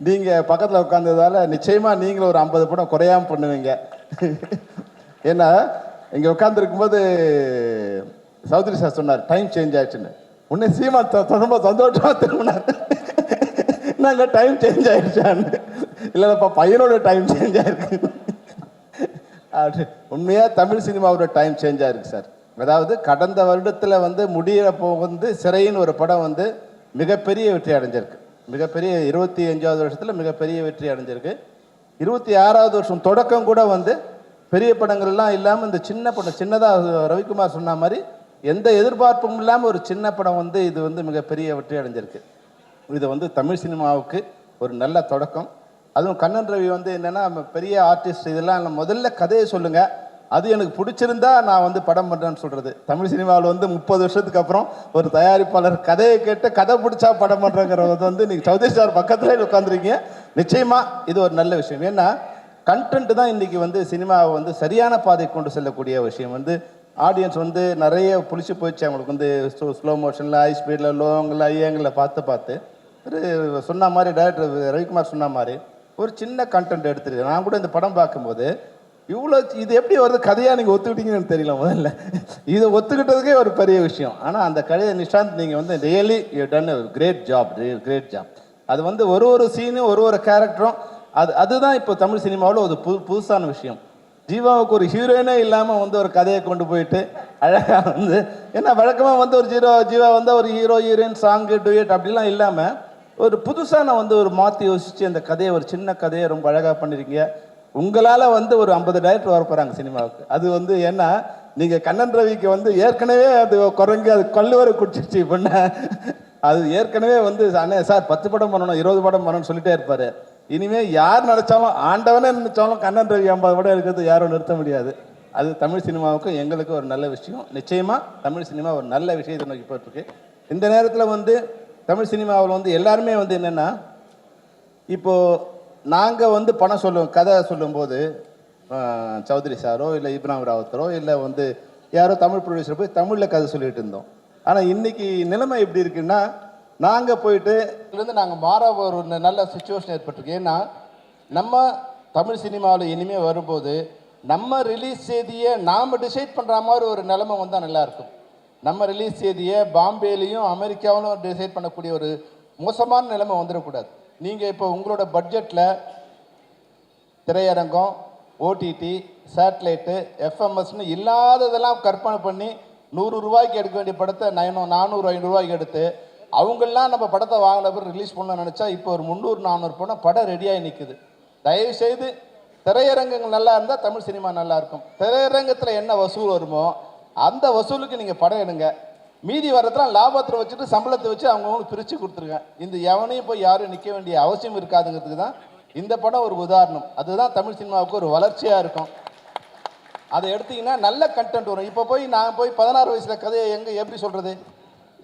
நீங்கள் பக்கத்தில் உட்காந்ததால நிச்சயமாக நீங்களும் ஒரு 50 படம் குறையாமல் பண்ணுவீங்க. ஏன்னா இங்கே உட்காந்துருக்கும்போது சௌத்ரி சார் சொன்னார் டைம் சேஞ்ச் ஆயிடுச்சுன்னு. உடனே சீமா ரொம்ப சந்தோஷமாக திரும்பினார். நாங்கள் டைம் சேஞ்ச் ஆயிடுச்சான்னு. இல்லைப்பா பையனோட டைம் சேஞ்ச் ஆயிருக்கு. உண்மையாக தமிழ் சினிமாவோட டைம் சேஞ்ச் ஆயிருக்கு சார். அதாவது கடந்த வருடத்தில் வந்து முடியிறப்போ வந்து சிறைன்னு ஒரு படம் வந்து மிகப்பெரிய வெற்றி அடைஞ்சிருக்கு. மிகப்பெரிய 25வது வருஷத்தில் மிகப்பெரிய வெற்றி அடைஞ்சிருக்கு. 26வது வருஷம் தொடக்கம் கூட வந்து பெரிய படங்கள்லாம் இல்லாமல் இந்த சின்ன படம் சின்னதாக ரவிக்குமார் சொன்ன மாதிரி எந்த எதிர்பார்ப்பும் இல்லாமல் ஒரு சின்ன படம் வந்து இது வந்து மிகப்பெரிய வெற்றி அடைஞ்சிருக்கு. இது வந்து தமிழ் சினிமாவுக்கு ஒரு நல்ல தொடக்கம். அதுவும் கண்ணன் ரவி வந்து என்னென்னா பெரிய ஆர்டிஸ்ட் இதெல்லாம் முதல்ல கதையை சொல்லுங்கள், அது எனக்கு பிடிச்சிருந்தா நான் வந்து படம் பண்ணுறேன்னு சொல்கிறது. தமிழ் சினிமாவில் வந்து 30 வருஷத்துக்கு அப்புறம் ஒரு தயாரிப்பாளர் கதையை கேட்டு கதை பிடிச்சா படம் பண்ணுறங்கிறது வந்து நீங்கள் சௌத்ரி சார் பக்கத்தில் உட்காந்துருக்கீங்க. நிச்சயமாக இது ஒரு நல்ல விஷயம். ஏன்னா கண்டென்ட் தான் இன்றைக்கி வந்து சினிமாவை வந்து சரியான பாதை கொண்டு செல்லக்கூடிய விஷயம். வந்து ஆடியன்ஸ் வந்து நிறைய புளிச்சு போயிடுச்சு அவங்களுக்கு வந்து ஸ்லோ மோஷனில் ஹை ஸ்பீடில் லோங்கில் ஐயங்களில் பார்த்து ஒரு சொன்ன மாதிரி டைரக்டர் ரவிக்குமார் சொன்ன மாதிரி ஒரு சின்ன கண்டென்ட் எடுத்துருக்கு. நான் கூட இந்த படம் பார்க்கும்போது இவ்வளோ இது எப்படி வருது கதையாக நீங்கள் ஒத்துக்கிட்டீங்கன்னு தெரியல. முதல்ல இதை ஒத்துக்கிட்டதுக்கே ஒரு பெரிய விஷயம். ஆனால் அந்த கதையை நிஷாந்த் நீங்கள் வந்து really you done great job. அது வந்து ஒரு சீனும் ஒரு கேரக்டரும் அதுதான் இப்போ தமிழ் சினிமாவில் ஒரு புதுசான விஷயம். ஜீவாவுக்கு ஒரு ஹீரோயினே இல்லாமல் வந்து ஒரு கதையை கொண்டு போயிட்டு அழகாக வந்து ஏன்னா வழக்கமாக வந்து ஒரு ஜீவா வந்து ஒரு ஹீரோயின் சாங்கு டூயட் அப்படிலாம் இல்லாமல் ஒரு புதுசான வந்து ஒரு மாற்றி யோசித்து அந்த கதையை ஒரு சின்ன கதையை ரொம்ப அழகாக பண்ணியிருக்கீங்க. உங்களால் வந்து ஒரு 50 டைரக்டர் வர போகிறாங்க சினிமாவுக்கு. அது வந்து ஏன்னா நீங்கள் கண்ணன் ரவிக்கு வந்து ஏற்கனவே அது குரங்கு அது கல்லுவரை குடிச்சிருச்சு பண்ண அது ஏற்கனவே வந்து அண்ணே சார் 10 படம் பண்ணணும் 20 படம் பண்ணணும்னு சொல்லிட்டே இருப்பார். இனிமேல் யார் நினச்சாலும் ஆண்டவனே நினச்சாலும் கண்ணன் ரவி 50 படம் இருக்கிறது யாரும் நிறுத்த முடியாது. அது தமிழ் சினிமாவுக்கும் எங்களுக்கு ஒரு நல்ல விஷயம். நிச்சயமாக தமிழ் சினிமா ஒரு நல்ல விஷயத்தை நோக்கி போயிட்டுருக்கு. இந்த நேரத்தில் வந்து தமிழ் சினிமாவில் வந்து எல்லாருமே வந்து என்னென்னா இப்போது நாங்கள் வந்து பணம் கதை சொல்லும்போது சௌத்ரி சாரோ இல்லை இப்ராஹிம் ராவத்தரோ இல்லை வந்து யாரோ தமிழ் ப்ரொடியூசர் போய் தமிழில் கதை சொல்லிகிட்டு இருந்தோம். ஆனால் இன்றைக்கி நிலைமை எப்படி இருக்குன்னா நாங்கள் போயிட்டு இதுலேருந்து நாங்கள் மாற ஒரு நல்ல சுச்சுவேஷன் ஏற்பட்டிருக்கு. ஏன்னா நம்ம தமிழ் சினிமாவில் இனிமேல் வரும்போது நம்ம ரிலீஸ் செய்தியை நாம் டிசைட் பண்ணுற மாதிரி ஒரு நிலைமை வந்தால் நல்லாயிருக்கும். நம்ம ரிலீஸ் செய்தியை பாம்பேலையும் அமெரிக்காவிலும் டிசைட் பண்ணக்கூடிய ஒரு மோசமான நிலைமை வந்துடக்கூடாது. நீங்கள் இப்போ உங்களோட பட்ஜெட்டில் திரையரங்கம், ஓடிடி, சேட்டலைட்டு, எஃப்எம்எஸ்னு இல்லாததெல்லாம் கற்பனை பண்ணி 100 ரூபாய்க்கு எடுக்க வேண்டிய படத்தை 400-500 ரூபாய்க்கு எடுத்து அவங்கெல்லாம் நம்ம படத்தை வாங்கின பிறகு ரிலீஸ் பண்ண நினச்சா இப்போ ஒரு 300-400 படம் படம் ரெடியாகி நிற்குது. தயவுசெய்து திரையரங்கங்கள் நல்லா இருந்தால் தமிழ் சினிமா நல்லாயிருக்கும். திரையரங்கத்தில் என்ன வசூல் வருமோ அந்த வசூலுக்கு நீங்கள் படம் எடுங்க. மீதி வரதெல்லாம் லாபத்தில் வச்சுட்டு சம்பளத்தை வச்சு அவங்கவுங்களுக்கு பிரித்து கொடுத்துருங்க. இந்த எவனையும் போய் யாரும் நிற்க வேண்டிய அவசியம் இருக்காதுங்கிறதுக்கு தான் இந்த படம் ஒரு உதாரணம். அதுதான் தமிழ் சினிமாவுக்கு ஒரு வளர்ச்சியாக இருக்கும். அதை எடுத்திங்கன்னா நல்ல கண்டென்ட் வரும். இப்போ போய் நான் போய் 16 வயசில் கதையை எப்படி சொல்கிறது?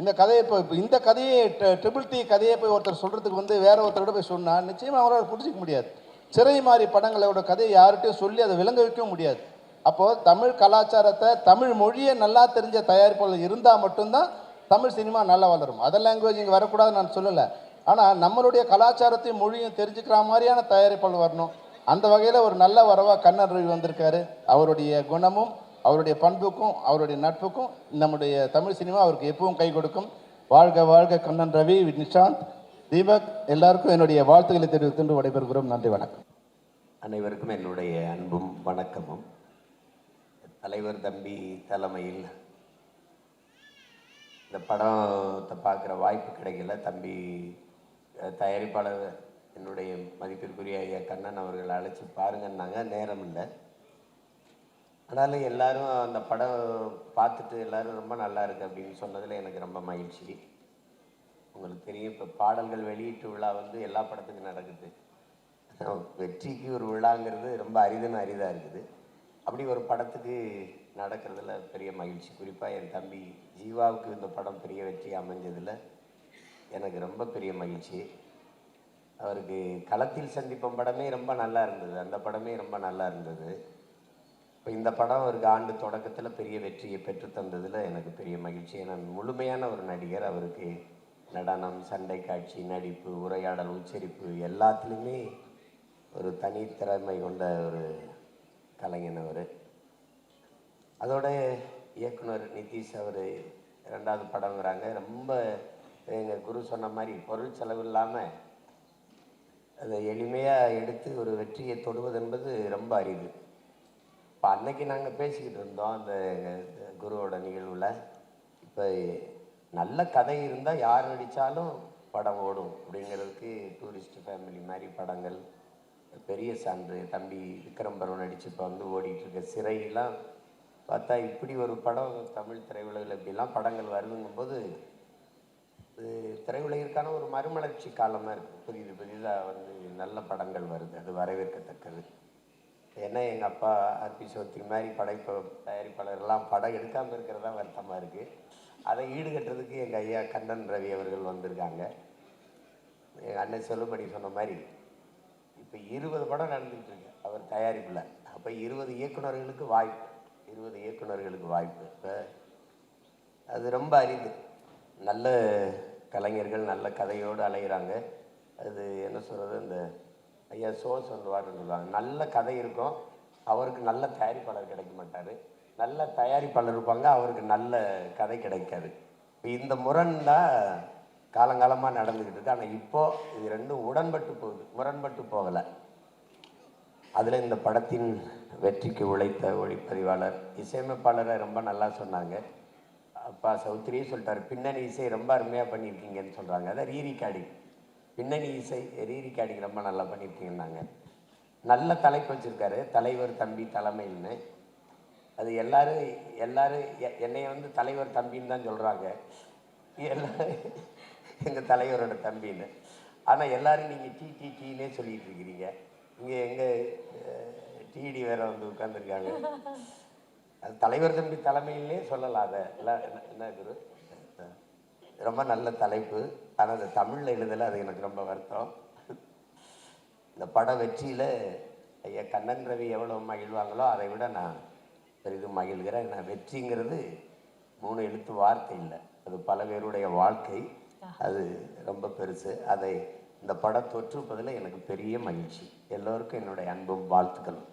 இந்த கதையை இப்போ இந்த கதையை ட்ரிபிள் டி கதையை போய் ஒருத்தர் சொல்கிறதுக்கு வந்து வேற ஒருத்தரோட போய் சொன்னால் நிச்சயமாக அவங்களால புரிஞ்சிக்க முடியாது. சிறை மாதிரி படங்களோட கதையை யார்கிட்டையும் சொல்லி அதை விளங்க வைக்கவும் முடியாது. அப்போது தமிழ் கலாச்சாரத்தை தமிழ் மொழியை நல்லா தெரிஞ்ச தயாரிப்பாளர் இருந்தால் மட்டும்தான் தமிழ் சினிமா நல்லா வளரும். அதர் லாங்குவேஜ் இங்கே வரக்கூடாதுன்னு நான் சொல்லலை. ஆனால் நம்மளுடைய கலாச்சாரத்தையும் மொழியும் தெரிஞ்சுக்கிற மாதிரியான தயாரிப்பாளர் வரணும். அந்த வகையில் ஒரு நல்ல வரவாக கண்ணன் ரவி வந்திருக்காரு. அவருடைய குணமும் அவருடைய பண்புக்கும் அவருடைய நட்புக்கும் நம்முடைய தமிழ் சினிமா அவருக்கு எப்பவும் கை கொடுக்கும். வாழ்க வாழ்க கண்ணன் ரவி, நிஷாந்த், தீபக் எல்லாருக்கும் என்னுடைய வாழ்த்துக்களை தெரிவித்து விடைபெறுகிறோம். நன்றி, வணக்கம். அனைவருக்கும் என்னுடைய அன்பும் வணக்கமும். தலைவர் தம்பி தலைமையில் இந்த படத்தை பார்க்குற வாய்ப்பு கிடைக்கல. தம்பி தயாரிப்பாளர் என்னுடைய மதிப்பிற்குரிய ஐயா கண்ணன் அவர்கள் அழைச்சி பாருங்கன்னாங்க. நேரம் இல்லை. ஆனாலும் எல்லாரும் அந்த படம் பார்த்துட்டு எல்லோரும் ரொம்ப நல்லா இருக்குது அப்படின்னு சொன்னதில் எனக்கு ரொம்ப மகிழ்ச்சி. உங்களுக்கு தெரியும், இப்போ பாடல்கள் வெளியீட்டு விழா வந்து எல்லா படத்துக்கும் நடக்குது. வெற்றிக்கு ஒரு விழாங்கிறது ரொம்ப அரிதாக இருக்குது. அப்படி ஒரு படத்துக்கு நடக்கிறதுல பெரிய மகிழ்ச்சி. குறிப்பாக என் தம்பி ஜீவாவுக்கு இந்த படம் பெரிய வெற்றி அமைஞ்சதில் எனக்கு ரொம்ப பெரிய மகிழ்ச்சி. அவருக்கு களத்தில் சந்திப்போம் படமே ரொம்ப நல்லா இருந்தது. அந்த படமே ரொம்ப நல்லா இருந்தது. இப்போ இந்த படம் அவருக்கு ஆண்டு தொடக்கத்தில் பெரிய வெற்றியை பெற்று தந்ததில் எனக்கு பெரிய மகிழ்ச்சி. ஏன்னா முழுமையான ஒரு நடிகர். அவருக்கு நடனம், சண்டை காட்சி, நடிப்பு, உரையாடல், உச்சரிப்பு எல்லாத்துலேயுமே ஒரு தனித்திறமை கொண்ட ஒரு கலைஞன் அவர். அதோட இயக்குனர் நிதிஷ் அவர் 2வது படங்கிறாங்க. ரொம்ப எங்கள் குரு சொன்ன மாதிரி பொருள் செலவு இல்லாமல் அதை எளிமையாக எடுத்து ஒரு வெற்றியை தொடுவது என்பது ரொம்ப அரிது. இப்போ அன்னைக்கு நாங்கள் பேசிக்கிட்டு இருந்தோம் அந்த குருவோட நிகழ்வில். இப்போ நல்ல கதை இருந்தால் யார் நடித்தாலும் படம் ஓடும் அப்படிங்கிறதுக்கு டூரிஸ்ட் ஃபேமிலி மாதிரி படங்கள் பெரிய சான்று. தம்பி விக்ரம் பருவம் நடித்து இப்போ வந்து ஓடிட்டுருக்க சிறையெல்லாம் பார்த்தா இப்படி ஒரு படம் தமிழ் திரையுலகில் இப்படிலாம் படங்கள் வருதுங்கும்போது திரையுலகிற்கான ஒரு மறுமலர்ச்சி காலமாக இருக்குது. புதிதாக வந்து நல்ல படங்கள் வருது, அது வரவேற்கத்தக்கது. ஏன்னா எங்கள் அப்பா ஆர்பி சௌத்ரி மாதிரி தயாரிப்பாளர்லாம் படம் எடுக்காமல் இருக்கிறதா வருத்தமாக இருக்குது. அதை ஈடுகட்டுறதுக்கு எங்கள் ஐயா கண்ணன் ரவி அவர்கள் வந்திருக்காங்க. எங்கள் அண்ணன் செல்லுபடி சொன்ன மாதிரி இப்போ 20 படம் நடந்துகிட்ருக்கு அவர் தயாரிப்பில். அப்போ 20 இயக்குநர்களுக்கு வாய்ப்பு, 20 இயக்குநர்களுக்கு வாய்ப்பு. இப்போ அது ரொம்ப அரிது. நல்ல கலைஞர்கள் நல்ல கதையோடு அலைகிறாங்க. அது என்ன சொல்கிறது, இந்த ஐயா சொல்லுவார்னு சொல்லுவாங்க, நல்ல கதை இருக்கும் அவருக்கு நல்ல தயாரிப்பாளர் கிடைக்க மாட்டார், நல்ல தயாரிப்பாளர் இருப்பாங்க அவருக்கு நல்ல கதை கிடைக்காது. இப்போ இந்த முரண் தான் காலங்காலமாக நடந்துக்கிட்டு இருக்கு. ஆனால் இப்போது இது ரெண்டும் உடன்பட்டு போகுது, முரண்பட்டு போகலை. அதில் இந்த படத்தின் வெற்றிக்கு உழைத்த ஒளிப்பதிவாளர் இசையமைப்பாளரை ரொம்ப நல்லா சொன்னாங்க. அப்பா சௌத்ரியே சொல்லிட்டார், பின்னணி இசை ரொம்ப அருமையாக பண்ணியிருக்கீங்கன்னு சொல்கிறாங்க. அதான் ரீரிகார்டிங், பின்னணி இசை ரீரிகார்டிங் ரொம்ப நல்லா பண்ணியிருக்கீங்கன்னாங்க. நல்ல தலைப்பு வச்சுருக்காரு, தலைவர் தம்பி தலைமைன்னு. அது எல்லாரும் என்னைய வந்து தலைவர் தம்பின்னு தான் சொல்கிறாங்க, எல்லோரும் எங்கள் தலைவரோட தம்பின்னு. ஆனால் எல்லோரும் நீங்கள் டீனே சொல்லிகிட்டு இருக்கிறீங்க. இங்கே எங்கள் டிடி வேற வந்து உட்காந்துருக்காங்க. அது தலைவர் தம்பி தலைமையிலே சொல்லலாம். அதை என்ன குரு, ரொம்ப நல்ல தலைப்பு. ஆனால் அது தமிழில் எழுதலை, அது எனக்கு ரொம்ப வருத்தம். இந்த பட வெற்றியில் ஐயா கண்ணன் ரவி எவ்வளோ மகிழ்வாங்களோ அதை விட நான் பெரிதும் மகிழ்கிறேன். நான் வெற்றிங்கிறது 3 எழுத்து வார்த்தை இல்லை, அது பல பேருடைய வாழ்க்கை, அது ரொம்ப பெருசு. அதை இந்த படம் தொற்றுப்பதில் எனக்கு பெரிய மகிழ்ச்சி. எல்லோருக்கும் என்னுடைய அன்பும் வாழ்த்துக்களும்.